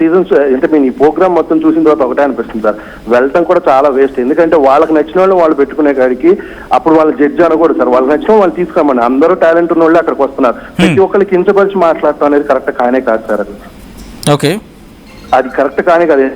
సీజన్స్ అంటే మేము ఈ ప్రోగ్రామ్ మొత్తం చూసిన తర్వాత ఒకటే అనిపిస్తుంది సార్, వెళ్ళటం కూడా చాలా వేస్ట్. ఎందుకంటే వాళ్ళకి నచ్చిన వాళ్ళు వాళ్ళు పెట్టుకునే కాడికి అప్పుడు వాళ్ళ జడ్జి అనకూడదు సార్, వాళ్ళకి నచ్చిన వాళ్ళు తీసుకురామండి. అందరూ టాలెంట్ ఉన్న వాళ్ళు అక్కడికి వస్తున్నారు. ప్రతి ఒక్కరికి కించపరిచి మాట్లాడటం అనేది కరెక్ట్ కానే కాదు సార్. అది ఓకే, అది కరెక్ట్ కానే కాదు.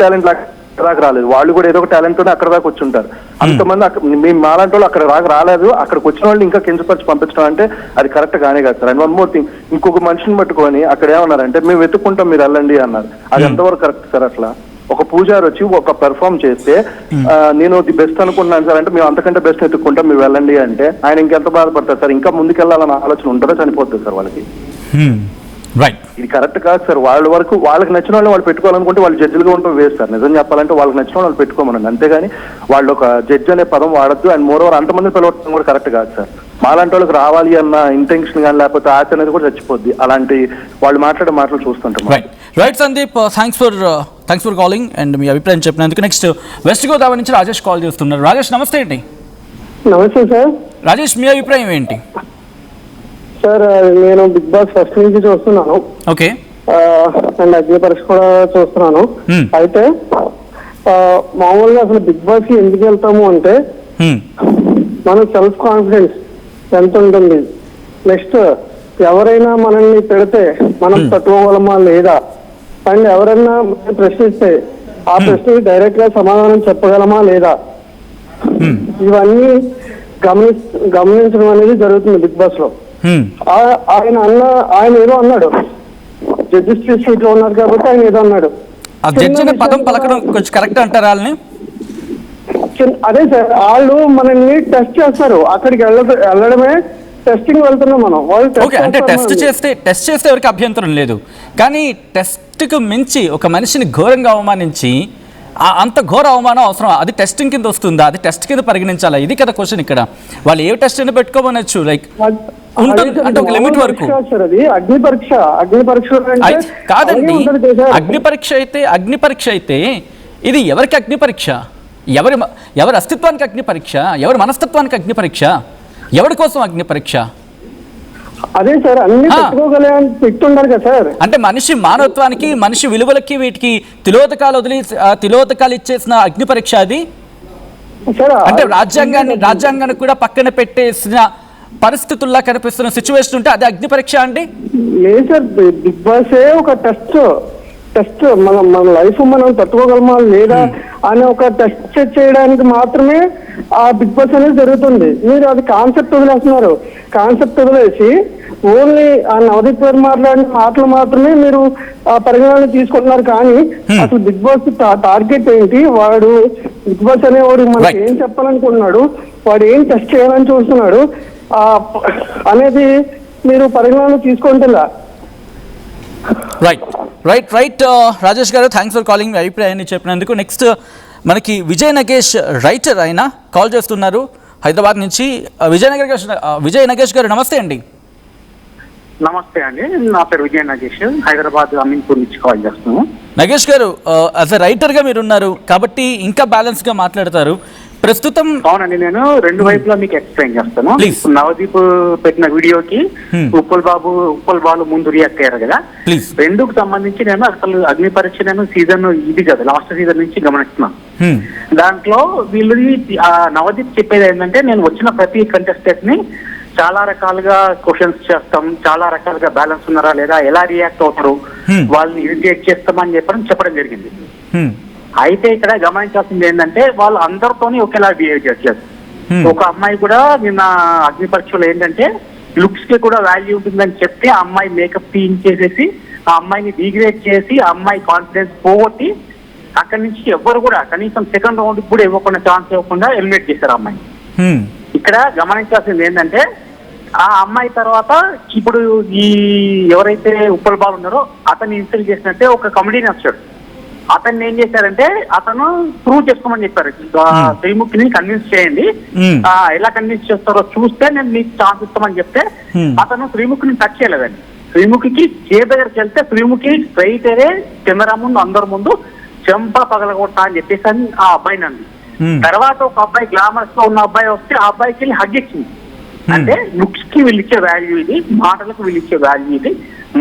టాలెంట్ దాకా రాలేదు, వాళ్ళు కూడా ఏదో ఒక టాలెంట్ తోనే అక్కడ దాకా వచ్చి ఉంటారు. అంతమంది మేము మాలాంటి వాళ్ళు అక్కడ దాకా రాలేదు, అక్కడికి వచ్చిన వాళ్ళు ఇంకా కించపరిచి పంపించడం అంటే అది కరెక్ట్ కానే కాదు sir. And one more thing, ఇంకొక మనిషిని పట్టుకొని అక్కడ ఏమన్నారంటే మేము వెతుక్కుంటాం మీరు వెళ్ళండి అన్నారు. అది ఎంతవరకు కరెక్ట్ సార్? అసలు ఒక పూజారి వచ్చి ఒక పెర్ఫామ్ చేస్తే నేను ది బెస్ట్ అనుకున్నాను సార్ అంటే మేము అంతకంటే బెస్ట్ వెతుక్కుంటాం మీరు వెళ్ళండి అంటే ఆయన ఇంకెంత బాధపడతారు సార్? ఇంకా ముందుకెళ్ళాలన్న ఆలోచన ఉంటుందో చనిపోతుంది సార్ వాళ్ళకి. రైట్, ఇది కరెక్ట్ కాదు సార్. వాళ్ళ వరకు వాళ్ళకి నచ్చిన వాళ్ళు వాళ్ళు పెట్టుకోవాలనుకుంటే వాళ్ళు జడ్జిలుగా ఉంటాం వేస్ట్ సార్. నిజం చెప్పాలంటే వాళ్ళకి నచ్చిన వాళ్ళు పెట్టుకోమనండి, అంతేగాని వాళ్ళు ఒక జడ్జి అనే పదం వాడద్దు. అండ్ మోర్ ఓవర్ అంతమంది పిలవడం కూడా కరెక్ట్ కాదు సార్. మాలాంటి వాళ్ళకి రావాలి అన్న ఇంటెన్షన్ కానీ లేకపోతే ఆశ అనేది కూడా చచ్చిపోద్ది అలాంటి వాళ్ళు మాట్లాడే మాటలు చూస్తుంటాం. Right Sandeep, thanks for calling and మీ అభిప్రాయం చెప్పినందుకు. నెక్స్ట్ వెస్ట్ గోదావరి నుంచి రాజేష్ కాల్ చేస్తున్నారు. రాజేష్ నమస్తే అండి. నమస్తే సార్. రాజేష్, మీ అభిప్రాయం ఏంటి? సార్ నేను బిగ్ బాస్ ఫస్ట్ నుంచి చూస్తున్నాను. ఓకే. అండ్ అగ్ని పరీక్ష కూడా చూస్తున్నాను. అయితే మామూలుగా అసలు బిగ్ బాస్ కి ఎందుకు వెళ్తాము అంటే మన సెల్ఫ్ కాన్ఫిడెన్స్ ఎంత ఉంటుంది, నెక్స్ట్ ఎవరైనా మనల్ని పెడితే మనం తట్టుకోగలమా లేదా, అండ్ ఎవరైనా ప్రశ్నిస్తే ఆ ప్రశ్నకి డైరెక్ట్ గా సమాధానం చెప్పగలమా లేదా, ఇవన్నీ గమనించడం అనేది జరుగుతుంది బిగ్ బాస్ లో. ఆయన ఏదో అన్నాడు, జడ్జిస్ సీట్ లో ఉన్నారు కాబట్టి ఆయన ఏదో అన్నాడు. పదం పలకడం కొంచెం కరెక్ట్ అంటారా వాళ్ళని? అదే సార్, వాళ్ళు మనల్ని టెస్ట్ చేస్తారు. అక్కడికి వెళ్ళడమే టెస్టింగ్ వెళ్తున్నాం మనం. వాళ్ళు అంటే టెస్ట్ చేస్తే ఎవరికి అభ్యంతరం లేదు, కానీ టెస్ట్కు మించి ఒక మనిషిని ఘోరంగా అవమానించి అంత ఘోర అవమానం అవసరం? అది టెస్టింగ్ కింద వస్తుందా? అది టెస్ట్ కింద పరిగణించాలా? ఇది కదా క్వశ్చన్ ఇక్కడ. వాళ్ళు ఏ టెస్ట్ అయినా పెట్టుకోమనొచ్చు, లైక్ ఉంటుంది అంటే ఒక లిమిట్ వరకు. అగ్ని పరీక్ష కాదండి, అగ్ని పరీక్ష అయితే ఇది ఎవరికి అగ్ని పరీక్ష? ఎవరి అస్తిత్వానికి అగ్ని పరీక్ష? ఎవరి మనస్తత్వానికి అగ్ని పరీక్ష? ఎవరి కోసం అగ్ని పరీక్ష? అదే సార్, అన్ని పెట్టుండాలి కదా సార్. అంటే మనిషి మానవత్వానికి, మనిషి విలువలకి, వీటికి తిలోదకాలు ఇచ్చేసిన అగ్ని పరీక్ష అది. అంటే రాజ్యాంగాన్ని కూడా పక్కన పెట్టేసిన పరిస్థితుల్లా కనిపిస్తున్న సిచ్యువేషన్ ఉంటే అది అగ్ని పరీక్ష అండి? లేదు సార్, బిగ్ బాస్ ఒక టెస్ట్ మన లైఫ్ మనం తట్టుకోగలమా లేదా అనే ఒక టెస్ట్ చేయడానికి మాత్రమే ఆ బిగ్ బాస్ అనేది జరుగుతుంది. మీరు అది కాన్సెప్ట్ వదిలేస్తున్నారు. కాన్సెప్ట్ వదిలేసి ఓన్లీ ఆ నవదీప్ గారు మాట్లాడిన మాటలు మాత్రమే మీరు ఆ పరిగణన తీసుకుంటున్నారు. కానీ అసలు బిగ్ బాస్ టార్గెట్ ఏంటి, వాడు బిగ్ బాస్ అనేవాడు మనకి ఏం చెప్పాలనుకుంటున్నాడు, వాడు ఏం టెస్ట్ చేయాలని చూస్తున్నాడు అనేది మీరు పరిగణన తీసుకుంటున్నా. రైట్ రాజేష్ గారు, థ్యాంక్స్ ఫర్ కాలింగ్. మీ అభిప్రాయాన్ని చెప్పినందుకు. నెక్స్ట్ మనకి విజయ్ నగేష్ రైటర్ ఆయన కాల్ చేస్తున్నారు హైదరాబాద్ నుంచి. విజయ్ నగేష్ గారు నమస్తే అండి. నమస్తే అండి, నా పేరు విజయ్ నగేష్, హైదరాబాద్ అమీన్పూర్ నుంచి కాల్ చేస్తున్నాను. నగేష్ గారు, యాజ్ ఎ రైటర్గా మీరు ఉన్నారు కాబట్టి ఇంకా బ్యాలెన్స్గా మాట్లాడతారు. ప్రస్తుతం అవునండి, నేను రెండు వైపులా మీకు ఎక్స్ప్లెయిన్ చేస్తాను. నవదీప్ పెట్టిన వీడియోకి ఉప్పల్ బాలు ముందు రియాక్ట్ అయ్యారు కదా, రెండుకు సంబంధించి నేను అసలు అగ్ని పరీక్ష నేను సీజన్ ఇది కదా లాస్ట్ సీజన్ నుంచి గమనిస్తున్నాను. దాంట్లో వీళ్ళు నవదీప్ చెప్పేది ఏంటంటే, నేను వచ్చిన ప్రతి కంటెస్టెంట్ ని చాలా రకాలుగా క్వశ్చన్స్ చేస్తాం, చాలా రకాలుగా బ్యాలెన్స్ ఉన్నారా లేదా, ఎలా రియాక్ట్ అవుతారు, వాళ్ళని ఇరిటేట్ చేస్తామని చెప్పడం జరిగింది. అయితే ఇక్కడ గమనించాల్సింది ఏంటంటే, వాళ్ళు అందరితోని ఒకేలా బిహేవ్ చేస్తారు. ఒక అమ్మాయి కూడా నిన్న అగ్ని పరీక్షలో ఏంటంటే లుక్స్ కి కూడా వాల్యూ ఉంటుందని చెప్తే ఆ అమ్మాయి మేకప్ తీయించేసేసి ఆ అమ్మాయిని డిగ్రేడ్ చేసి ఆ అమ్మాయి కాన్ఫిడెన్స్ పోగొట్టి అక్కడి నుంచి ఎవ్వరు కూడా కనీసం సెకండ్ రౌండ్ కూడా ఇవ్వకుండా ఛాన్స్ ఇవ్వకుండా ఎలిమినేట్ చేశారు ఆ అమ్మాయిని. ఇక్కడ గమనించాల్సింది ఏంటంటే, ఆ అమ్మాయి తర్వాత ఇప్పుడు ఈ ఎవరైతే ఉప్పల్ బాలు ఉన్నారో అతన్ని ఇన్సల్ట్ చేసినట్టే ఒక కమెడీని వచ్చాడు. అతన్ని ఏం చేశారంటే, అతను ప్రూవ్ చేసుకోమని చెప్పారు, శ్రీముఖిని కన్విన్స్ చేయండి, ఎలా కన్విన్స్ చేస్తారో చూస్తే నేను మీకు ఛాన్స్ ఇస్తామని చెప్తే అతను శ్రీముఖిని టచ్ చేయలేదండి. శ్రీముఖికి దగ్గరికి వెళ్తే శ్రీముఖి స్ట్రైట్ అయ్యే కెమెరా ముందు అందరి ముందు చెంప పగలగొట్టా అని చెప్పేసి ఆ అబ్బాయిని అంది. తర్వాత ఒక అబ్బాయి గ్లామర్స్ లో ఉన్న అబ్బాయి వస్తే ఆ అబ్బాయికి వెళ్ళి హగ్ ఇచ్చింది. అంటే లుక్స్ కి వీళ్ళు ఇచ్చే వాల్యూ ఇది, మాటలకు వీళ్ళు ఇచ్చే వాల్యూ ఇది,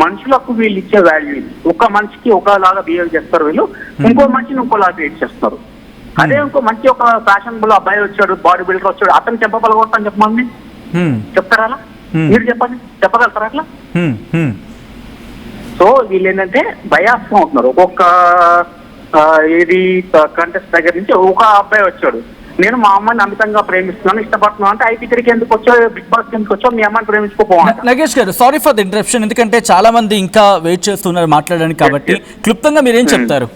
మనుషులకు వీళ్ళు ఇచ్చే వాల్యూ ఇది. ఒక మనిషికి ఒకలాగా బిహేవ్ చేస్తారు వీళ్ళు, ఇంకో మనిషిని ఇంకోలాగా బిహేవ్ చేస్తారు. అదే ఇంకో మంచి ఒక ఫ్యాషనబుల్ అబ్బాయి వచ్చాడు, బాడీ బిల్డర్ వచ్చాడు, అతను చెప్పగలుగుతాను చెప్పమండి, చెప్తారా అలా? మీరు చెప్పండి, చెప్పగలుగుతారా అట్లా? సో వీళ్ళు ఏంటంటే బయాస్ అవుతున్నారు. ఒక్కొక్క ఏది కంటెస్ట్ దగ్గర నుంచి ఒక అబ్బాయి వచ్చాడు, నేను మా అమ్మాయిని అమితంగా ప్రేమిస్తున్నాను, ఇష్టపడుతున్నాను అంటే ఐపీ3కి ఎందుకు వచ్చావు, బిగ్ బాస్ ఎందుకు వచ్చావు, మీ అమ్మాయిని ప్రేమించుకోపోవాలి. నగేష్ గారు, సారీ ఫర్ ది ఇంటరప్షన్, ఎందుకంటే చాలా మంది ఇంకా వెయిట్ చేస్తున్నారు మాట్లాడడానికి, కాబట్టి క్లుప్తంగా మీరేం చెప్తారు?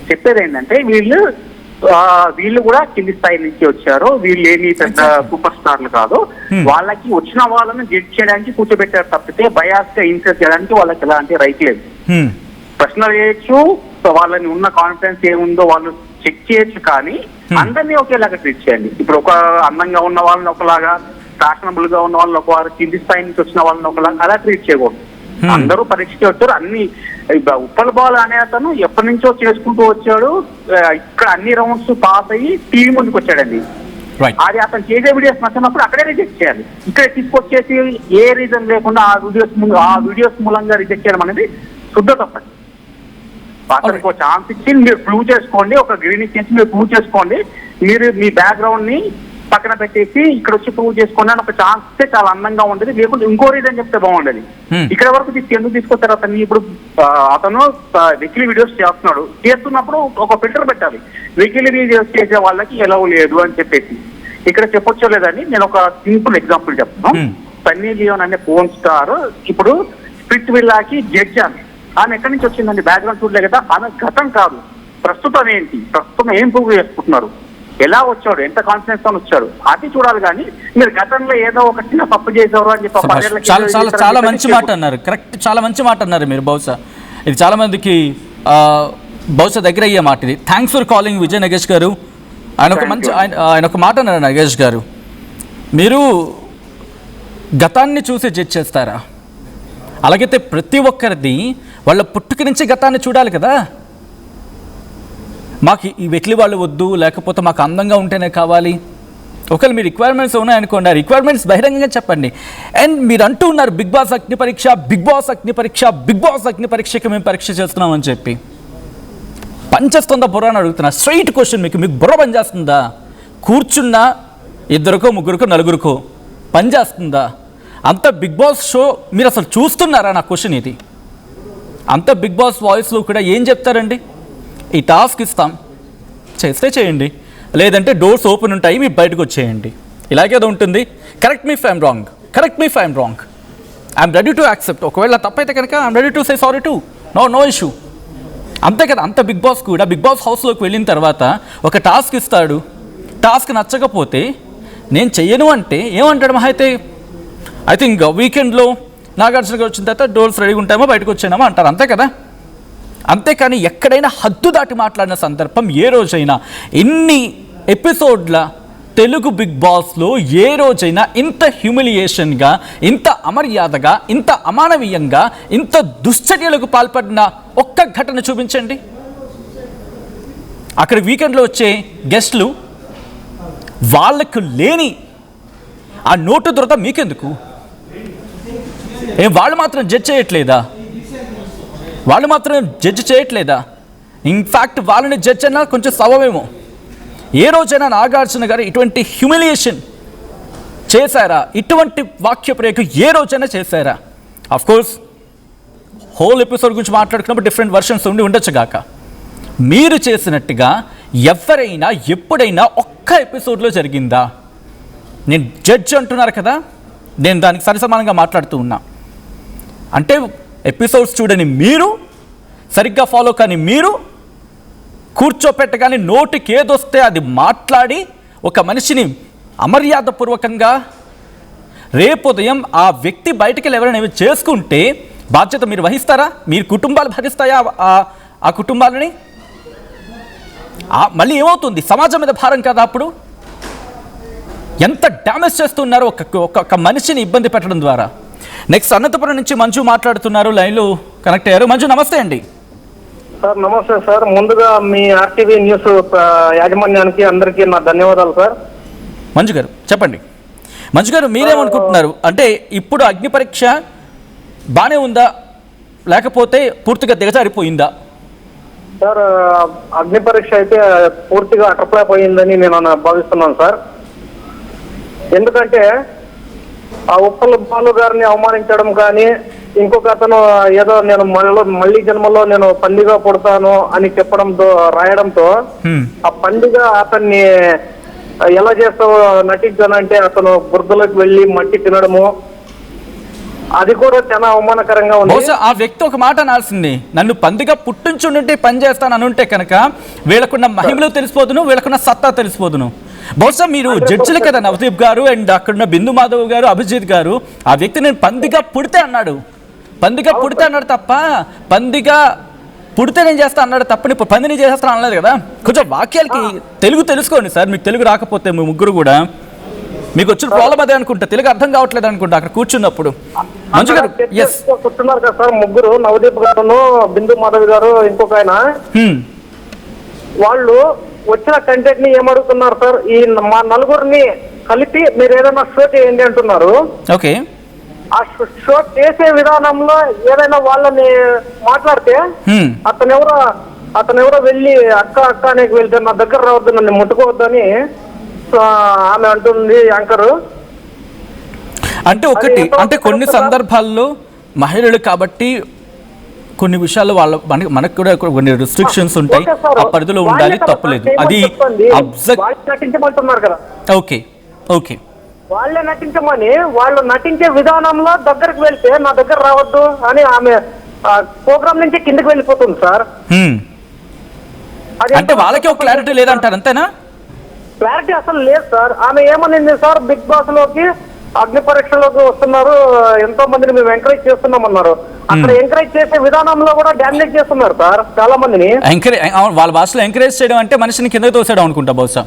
చెప్పేది ఏంటంటే వీళ్ళు కూడా కింది స్థాయి నుంచి వచ్చారు, వీళ్ళు ఏమి పెద్ద సూపర్ స్టార్లు కాదు. వాళ్ళకి వచ్చిన వాళ్ళని జడ్జ్ చేయడానికి కూర్చోబెట్టారు తప్పితే బయాస్ గా ఇన్సెస్ చేయడానికి వాళ్ళకి ఎలాంటి రైట్ లేదు. ప్రశ్నలు చేయొచ్చు, వాళ్ళని ఉన్న కాన్ఫిడెన్స్ ఏముందో వాళ్ళు చెక్ చేయొచ్చు, కానీ అందరినీ ఒకేలాగా ట్రీట్ చేయండి. ఇప్పుడు ఒక అందంగా ఉన్న వాళ్ళని ఒకలాగా, ఫ్యాషనబుల్ గా ఉన్న వాళ్ళని ఒకలాగా, కింది స్థాయి నుంచి వచ్చిన వాళ్ళని ఒకలాగా అలా ట్రీట్ చేయకూడదు. అందరూ పరీక్షకి వచ్చారు. అన్ని ఉప్పల్ బాల్ అనే అతను ఎప్పటి నుంచో చేసుకుంటూ వచ్చాడు, ఇక్కడ అన్ని రౌండ్స్ పాస్ అయ్యి టీవీ ముందుకు వచ్చాడండి. అది అతను చేసే వీడియోస్ నచ్చినప్పుడు అక్కడే రిజెక్ట్ చేయాలి. ఇక్కడ తీసుకొచ్చేసి ఏ రీజన్ లేకుండా ఆ వీడియోస్ మూలంగా రిజెక్ట్ చేయడం అనేది శుద్ధ తప్పండి. అతనికి ఒక ఛాన్స్ ఇచ్చి మీరు ప్రూవ్ చేసుకోండి, ఒక గ్రీన్ ఇచ్చేసి మీరు ప్రూవ్ చేసుకోండి, మీరు మీ బ్యాక్గ్రౌండ్ ని పక్కన పెట్టేసి ఇక్కడ వచ్చి ప్రూవ్ చేసుకోండి అని ఒక ఛాన్స్ ఇస్తే చాలా అందంగా ఉండేది. లేకుంటే ఇంకో రీజన్ చెప్తే బాగుండేది. ఇక్కడ వరకు ఎందుకు తీసుకొచ్చారు అతన్ని? ఇప్పుడు అతను వెకిలీ వీడియోస్ చేస్తున్నప్పుడు ఒక ఫిల్టర్ పెట్టాలి, వెకిలీ వీడియోస్ చేసే వాళ్ళకి ఎలా లేదు అని చెప్పేసి. ఇక్కడ చెప్పొచ్చో లేదని నేను ఒక సింపుల్ ఎగ్జాంపుల్ చెప్తాను. సన్నీ లియోన్ అనే ఫోన్ స్టార్ ఇప్పుడు స్పిట్ విల్లాకి జడ్జ్ ఆమె ఎక్కడి నుంచి వచ్చిందండి? బ్యాక్గ్రౌండ్ చూడలే కదా, ఆమె గతం కాదు, ప్రస్తుతం ఏంటి, ప్రస్తుతం ఏం ప్రూవ్ చేసుకుంటున్నారు, ఎలా వచ్చాడు, ఎంత కాన్ఫిడెన్స్ తో వచ్చాడు, అది చూడాలి. కానీ మీరు గతంలో ఏదో ఒక చిన్న తప్పు చేసేవారు అని చెప్పి చాలా మంచి మాట అన్నారు. కరెక్ట్, చాలా మంచి మాట అన్నారు మీరు. బహుశా ఇది చాలా మందికి బహుశా దగ్గర అయ్యే మాట ఇది. Thanks for calling Vijay Nagesh గారు. ఆయన ఒక మాట అన్నారు నగేష్ గారు, మీరు గతాన్ని చూసి జడ్జ్ చేస్తారా? అలాగైతే ప్రతి ఒక్కరిది వాళ్ళ పుట్టుక నుంచి గతాన్ని చూడాలి కదా. మాకు ఈ వెకిలి వాళ్ళు వద్దు, లేకపోతే మాకు అందంగా ఉంటేనే కావాలి. ఒకవేళ మీ రిక్వైర్మెంట్స్ ఉన్నాయనుకోండి, ఆ రిక్వైర్మెంట్స్ బహిరంగంగా చెప్పండి. అండ్ మీరు అంటూ ఉన్నారు బిగ్ బాస్ అగ్ని పరీక్ష, బిగ్ బాస్ అగ్ని పరీక్ష, బిగ్ బాస్ అగ్ని పరీక్షకి మేము పరీక్ష చేస్తున్నాం అని చెప్పి పనిచేస్తుందా బుర్ర అని అడుగుతున్నా. స్ట్రైట్ క్వశ్చన్, మీకు బుర్ర పనిచేస్తుందా? కూర్చున్న ఇద్దరికో ముగ్గురికో నలుగురికో పనిచేస్తుందా? అంత బిగ్ బాస్ షో మీరు అసలు చూస్తున్నారా? నా క్వశ్చన్ ఇది. అంత బిగ్ బాస్ వాయిస్లో కూడా ఏం చెప్తారండి? ఈ టాస్క్ ఇస్తాం, చేస్తే చేయండి, లేదంటే డోర్స్ ఓపెన్ ఉంటాయి, మీరు బయటకు వచ్చేయండి, ఇలాగేదో ఉంటుంది. Correct me if I'm wrong, correct me if I'm wrong, I'm ready to accept. ఒకవేళ తప్పైతే కనుక I'm ready to say sorry too, no issue. అంతే కదా. అంత బిగ్ బాస్ కూడా బిగ్ బాస్ హౌస్లోకి వెళ్ళిన తర్వాత ఒక టాస్క్ ఇస్తాడు, టాస్క్ నచ్చకపోతే నేను చెయ్యను అంటే ఏమంటాడు? మహా అయితే ఐ థింక్ వీకెండ్లో నాగార్జున గారు వచ్చిన తర్వాత డోర్స్ రెడీగా ఉంటామో బయటకు వచ్చామో అంటారు, అంతే కదా. అంతేకాని ఎక్కడైనా హద్దు దాటి మాట్లాడిన సందర్భం ఏ రోజైనా, ఇన్ని ఎపిసోడ్ల తెలుగు బిగ్ బాస్లో ఏ రోజైనా ఇంత హ్యూమిలియేషన్గా, ఇంత అమర్యాదగా, ఇంత అమానవీయంగా, ఇంత దుశ్చర్యలకు పాల్పడిన ఒక్క ఘటన చూపించండి. అక్కడ వీకెండ్లో వచ్చే గెస్టులు వాళ్ళకు లేని ఆ నోటు దొరక మీకెందుకు? వాళ్ళు మాత్రం జడ్జ్ చేయట్లేదా? వాళ్ళు మాత్రం జడ్జ్ చేయట్లేదా? ఇన్ఫ్యాక్ట్ వాళ్ళని జడ్జ్ అన్నా కొంచెం సవమేమో. ఏ రోజైనా నాగార్జున గారు ఇటువంటి హ్యూమిలియేషన్ చేశారా? ఇటువంటి వాక్య ప్రయోగం ఏ రోజైనా చేశారా? ఆఫ్ కోర్స్ హోల్ ఎపిసోడ్ గురించి మాట్లాడుకున్నప్పుడు డిఫరెంట్ వర్షన్స్ ఉండొచ్చు గాక, మీరు చేసినట్టుగా ఎవరైనా ఎప్పుడైనా ఒక్క ఎపిసోడ్లో జరిగిందా? నేను జడ్జ్ అంటున్నారు కదా, నేను దానికి సరిసమానంగా మాట్లాడుతూ ఉన్నా. అంటే ఎపిసోడ్స్ చూడని మీరు, సరిగ్గా ఫాలో కానీ మీరు, కూర్చోపెట్టగానే నోటికి ఏదొస్తే అది మాట్లాడి ఒక మనిషిని అమర్యాదపూర్వకంగా, రేపు ఉదయం ఆ వ్యక్తి బయటికి వెళ్ళి ఎవరైనా చేసుకుంటే బాధ్యత మీరు వహిస్తారా? మీరు కుటుంబాలు భరిస్తాయా ఆ కుటుంబాలని? మళ్ళీ ఏమవుతుంది? సమాజం మీద భారం కదా. అప్పుడు ఎంత డ్యామేజ్ చేస్తున్నారు ఒక మనిషిని ఇబ్బంది పెట్టడం ద్వారా. నెక్స్ట్ అనంతపురం నుంచి మంజు మాట్లాడుతున్నారు, లైన్లో కనెక్ట్ అయ్యారు. మంజు నమస్తే అండి. సార్ నమస్తే సార్. ముందుగా మీ ఆర్టీవీ న్యూస్ యాజమాన్యానికి అందరికీ నా ధన్యవాదాలు సార్. మంజు గారు చెప్పండి, మంజు గారు మీరేమనుకుంటున్నారు? అంటే ఇప్పుడు అగ్ని పరీక్ష బాగానే ఉందా లేకపోతే పూర్తిగా దిగజారిపోయిందా? సార్ అగ్ని పరీక్ష అయితే పూర్తిగా అటర్పైపోయిందని నేను భావిస్తున్నాను సార్. ఎందుకంటే ఆ ఉప్పల బాలు గారిని అవమానించడం కానీ, ఇంకొక అతను ఏదో నేను మళ్ళీ జన్మలో నేను పందిగా పుడతాను అని చెప్పడంతో రాయడంతో ఆ పందిగా అతన్ని ఎలా చేస్తావో నటించానంటే అతను బురదలోకి వెళ్ళి మట్టి తినడము, అది కూడా చాలా అవమానకరంగా ఉంది. బహుశా ఆ వ్యక్తి ఒక మాట అనాల్సింది, నన్ను పందిగా పుట్టించుంటే పని చేస్తాను అనుంటే కనుక వీళ్ళకున్న మహిమలు తెలిసిపోదును, వీళ్ళకున్న సత్తా తెలిసిపోదును. బహుశా మీరు జడ్జిలు కదా నవదీప్ గారు అండ్ అక్కడున్న బిందు మాధవ్ గారు, అభిజిత్ గారు, ఆ వ్యక్తి నేను పందిగా పుడితే అన్నాడు, పందిగా పుడితే అన్నాడు తప్ప పందిగా పుడితే నేను చేస్తా అన్నాడు తప్పని పందిని చేసేస్తాను అనలేదు కదా. కొంచెం వాక్యాలకి తెలుగు తెలుసుకోండి సార్. మీకు తెలుగు రాకపోతే మీ ముగ్గురు కూడా మీకు వచ్చిన ప్రాబ్లం అదే అనుకుంటా, తెలుగు అర్థం కావట్లేదు అనుకుంటా అక్కడ కూర్చున్నప్పుడు. మంజు గారు కూర్చున్నారు కదా సార్ ముగ్గురు, నవదీప్ గారు, బిందు మాధవ్ గారు, ఇంకొక ఆయన. వాళ్ళు వచ్చిన కంటెంట్ ని ఏమడుగుతున్నారు సార్, ఈ మా నలుగురిని కలిపి మీరు ఏదైనా షో చేయండి అంటున్నారు. ఓకే, ఆ షో చేసే విధానంలో ఏదైనా వాళ్ళని మాట్లాడితే అతనెవరో వెళ్ళి అక్క అక్క అనేకి వెళ్తే నా దగ్గర రావద్దు, నన్ను ముట్టుకోవద్దని ఆమె అంటుంది యాంకరు. అంటే ఒకటి, అంటే కొన్ని సందర్భాల్లో మహిళలు కాబట్టి కొన్ని విషయాలు వాళ్ళ మనకు కూడా కొన్ని రిస్ట్రిక్షన్స్ ఉంటాయి, ఆ పరిధిలో ఉండాలి, తప్పులేదు. అది నటించమంటున్నారు కదా. ఓకే ఓకే, వాళ్ళే నటించమని, వాళ్ళు నటించే విధానంలో దగ్గరకు వెళ్తే నా దగ్గర రావద్దు అని ఆమె ప్రోగ్రామ్ నుంచి కిందకి వెళ్ళిపోతుంది సార్. అంటే వాళ్ళకి ఒక క్లారిటీ లేదంటారు, అంతేనా? క్లారిటీ అసలు లేదు సార్. ఆమె ఏమనింది సార్, బిగ్ బాస్ లోకి అగ్ని పరీక్షలోకి వస్తున్నారు, ఎంతో మందిని మేము ఎంకరేజ్ చేస్తున్నామన్నారు. అక్కడ ఎంకరేజ్ చేసే విధానంలో కూడా డామినేట్ చేస్తున్నారు సార్ చాలా మందిని. వాళ్ళ భాషలో ఎంకరేజ్ చేయడం అంటే మనిషిని కిందకి తోసేయడం అనుకుంటా బహుశా.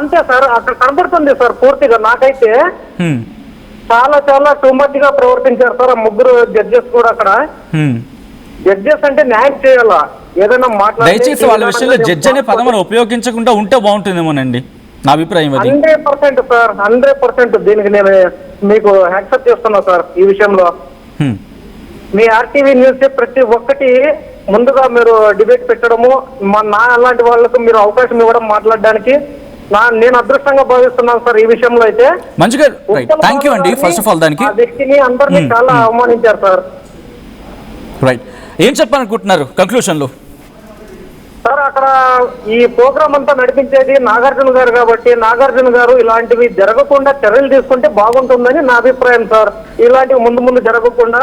అంతే సార్, అక్కడ కనబడుతుంది సార్ పూర్తిగా. నాకైతే చాలా చాలా టూ మచ్ గా ప్రవర్తించారు సార్ ఆ ముగ్గురు జడ్జెస్ కూడా. అక్కడ జడ్జెస్ అంటే న్యాయం చేయాలా, ఏదైనా మాట్లాడి దయచేసి వాళ్ళ విషయంలో జడ్జి అనే పదం మనం ఉపయోగించకుండా ఉంటే బాగుంటుందేమోనండి, నా అభిప్రాయం. 100% సార్, 100% దీనికి నేను మీకు యాక్సెప్ట్ చేస్తున్నా సార్. ఈ విషయంలో మీ ఆర్టీవీ న్యూస్ ప్రతి ఒక్కటి ముందుగా మీరు డిబేట్ పెట్టడము, నా అలాంటి వాళ్ళకు మీరు అవకాశం ఇవ్వడం మాట్లాడడానికి నేను అదృష్టంగా భావిస్తున్నాను సార్. ఈ విషయంలో అయితే మంచి గారు థ్యాంక్ యూ అండి ఫస్ట్ ఆఫ్ ఆల్ దానికి. ఆ వ్యక్తిని అందరినీ చాలా అవమానించారు సార్. రైట్, ఏం చెప్పాలనుకుంటున్నారు కంక్లూషన్ లో? సార్ అక్కడ ఈ ప్రోగ్రామ్ అంతా నడిపించేది నాగార్జున గారు కాబట్టి నాగార్జున గారు ఇలాంటివి జరగకుండా చర్యలు తీసుకుంటే బాగుంటుందని నా అభిప్రాయం సార్. ఇలాంటివి ముందు ముందు జరగకుండా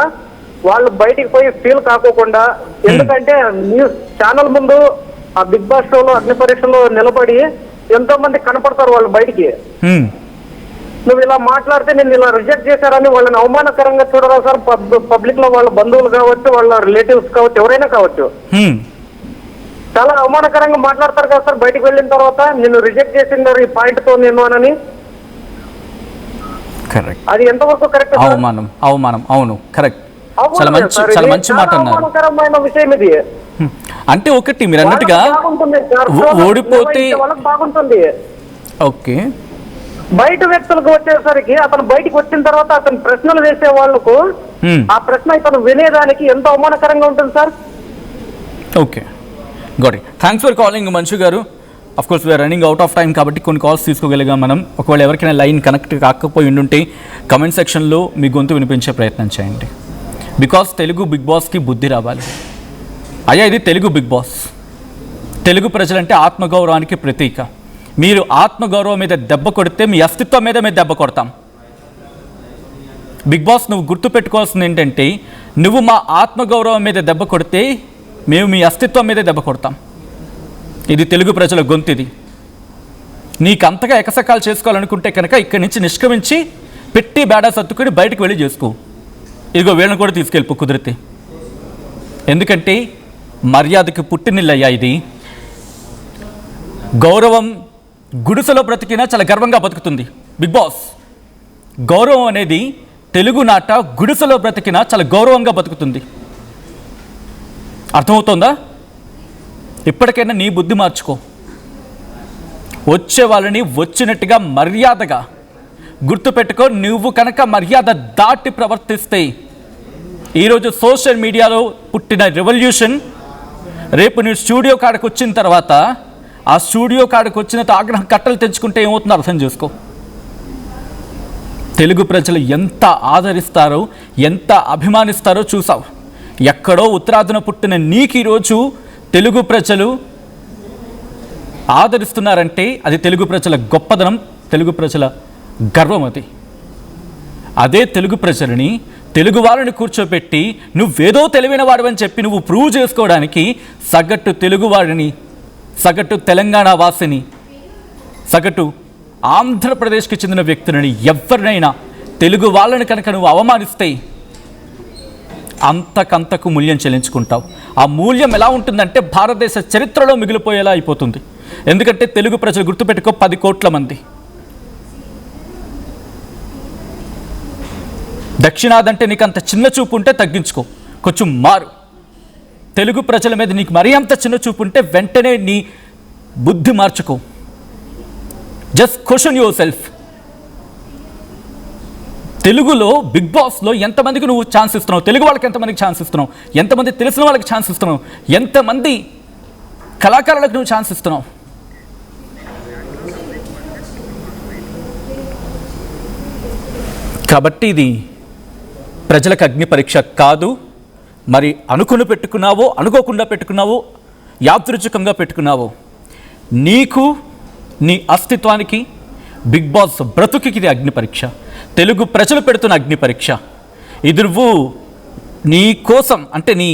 వాళ్ళు బయటికి పోయి ఫీల్ కాకోకుండా, ఎందుకంటే న్యూస్ ఛానల్ ముందు ఆ బిగ్ బాస్ షోలో అగ్ని పరీక్షలో నిలబడి ఎంతో మంది కనపడతారు వాళ్ళు బయటికి. నువ్వు ఇలా మాట్లాడితే నేను ఇలా రిజెక్ట్ చేశారని వాళ్ళని అవమానకరంగా చూడరా సార్. పబ్లిక్ లో వాళ్ళ బంధువులు కావచ్చు, వాళ్ళ రిలేటివ్స్ కావచ్చు, ఎవరైనా కావచ్చు, చాలా అవమానకరంగా మాట్లాడతారు కదా సార్ బయటికి వెళ్ళిన తర్వాత. నిన్ను రిజెక్ట్ చేసిందారు ఈ పాయింట్ తో నేను అని. అది ఎంతవరకు కరెక్ట్? అవమానం, అవమానం, అవును కరెక్ట్. చాలా మంచి మాట అన్నారు. అవమానకరమైన విషయం ఇది. అంటే ఒకటి మీరు అన్నట్టుగా ఓడిపోతే బాగుంటుంది. ఓకే, బయట వ్యక్తులకు వచ్చేసరికి అతను బయటికి వచ్చిన తర్వాత అతను ప్రశ్నలు వేసే వాళ్ళకు ఆ ప్రశ్న ఇతను వినేదానికి ఎంత అవమానకరంగా ఉంటుంది sir. Okay, got it. Thanks for calling Manchu garu. Of course we're running out of time కాబట్టి కొన్ని కాల్స్ తీసుకోగలిగాం మనం. ఒకవేళ ఎవరికైనా లైన్ కనెక్ట్ కాకపోయి ఉండుంటే కమెంట్ సెక్షన్లో మీ గొంతు వినిపించే ప్రయత్నం చేయండి. బికాస్ తెలుగు బిగ్ బాస్కి బుద్ధి రావాలి. అయ్యా ఇది తెలుగు బిగ్ బాస్, తెలుగు ప్రజలంటే ఆత్మగౌరవానికి ప్రతీక. మీరు ఆత్మగౌరవం మీద దెబ్బ కొడితే మీ అస్తిత్వం మీద మేము దెబ్బ కొడతాం. బిగ్ బాస్ నువ్వు గుర్తుపెట్టుకోవాల్సింది ఏంటంటే, నువ్వు మా ఆత్మగౌరవం మీద దెబ్బ కొడితే మేము మీ అస్తిత్వం మీదే దెబ్బ కొడతాం. ఇది తెలుగు ప్రజల గొంతిది. నీకు అంతగా ఎకసకాలు చేసుకోవాలనుకుంటే కనుక ఇక్కడి నుంచి నిష్క్రమించి పెట్టి బేడా సర్దుకుని బయటకు వెళ్ళి చేసుకో. ఇదిగో వీళ్ళని కూడా తీసుకెళ్ళిపో కుదిరితే. ఎందుకంటే మర్యాదకి పుట్టినిల్లయ్యా ఇది. గౌరవం గుడిసెలో బ్రతికినా చాలా గర్వంగా బతుకుతుంది బిగ్ బాస్. గౌరవం అనేది తెలుగు నాట గుడిసెలో బ్రతికినా చాలా గౌరవంగా బతుకుతుంది. అర్థమవుతోందా? ఇప్పటికైనా నీ బుద్ధి మార్చుకో. వచ్చే వాళ్ళని వచ్చినట్టుగా మర్యాదగా గుర్తుపెట్టుకో, నువ్వు కనుక మర్యాద దాటి ప్రవర్తిస్తే ఈరోజు సోషల్ మీడియాలో పుట్టిన రెవల్యూషన్ రేపు నీ స్టూడియో కాడకు వచ్చిన తర్వాత ఆ స్టూడియో కాడకు వచ్చిన ఆగ్రహం కట్టలు తెచ్చుకుంటే ఏమవుతుందో అర్థం చేసుకో. తెలుగు ప్రజలు ఎంత ఆదరిస్తారో, ఎంత అభిమానిస్తారో చూసావు. ఎక్కడో ఉత్తరాదిన పుట్టిన నీకు ఈరోజు తెలుగు ప్రజలు ఆదరిస్తున్నారంటే అది తెలుగు ప్రజల గొప్పదనం, తెలుగు ప్రజల గర్వం. అదే తెలుగు ప్రజలని, తెలుగు వాళ్ళని కూర్చోపెట్టి నువ్వేదో తెలివైన వాడివని చెప్పి నువ్వు ప్రూవ్ చేసుకోవడానికి సగటు తెలుగువాడిని, సగటు తెలంగాణ వాసిని, సగటు ఆంధ్రప్రదేశ్కి చెందిన వ్యక్తులని, ఎవరినైనా తెలుగు వాళ్ళని కనుక నువ్వు అవమానిస్తే అంతకంతకు మూల్యం చెల్లించుకుంటావు. ఆ మూల్యం ఎలా ఉంటుందంటే భారతదేశ చరిత్రలో మిగిలిపోయేలా అయిపోతుంది. ఎందుకంటే తెలుగు ప్రజలు గుర్తుపెట్టుకో 10 కోట్ల మంది. దక్షిణాదంటే నీకు అంత చిన్న చూపు ఉంటే తగ్గించుకో, కొంచెం మారు. తెలుగు ప్రజల మీద నీకు మరీ అంత చిన్న చూపు ఉంటే వెంటనే నీ బుద్ధి మార్చుకో. Just question your self. తెలుగులో బిగ్ బాస్లో ఎంతమందికి నువ్వు ఛాన్స్ ఇస్తున్నావు? తెలుగు వాళ్ళకి ఎంతమందికి ఛాన్స్ ఇస్తున్నావు? ఎంతమంది తెలిసిన వాళ్ళకి ఛాన్స్ ఇస్తున్నావు? ఎంతమంది కళాకారులకు నువ్వు ఛాన్స్ ఇస్తున్నావు? కాబట్టి ఇది ప్రజలకు అగ్ని పరీక్ష కాదు. మరి అనుకుని పెట్టుకున్నావో, అనుకోకుండా పెట్టుకున్నావో, యాదృచ్ఛికంగా పెట్టుకున్నావో, నీకు, నీ అస్తిత్వానికి, బిగ్ బాస్ బ్రతుకుకి ఇది అగ్ని పరీక్ష. తెలుగు ప్రజలు పెడుతున్న అగ్ని పరీక్ష. ఇది నువ్వు నీ కోసం అంటే నీ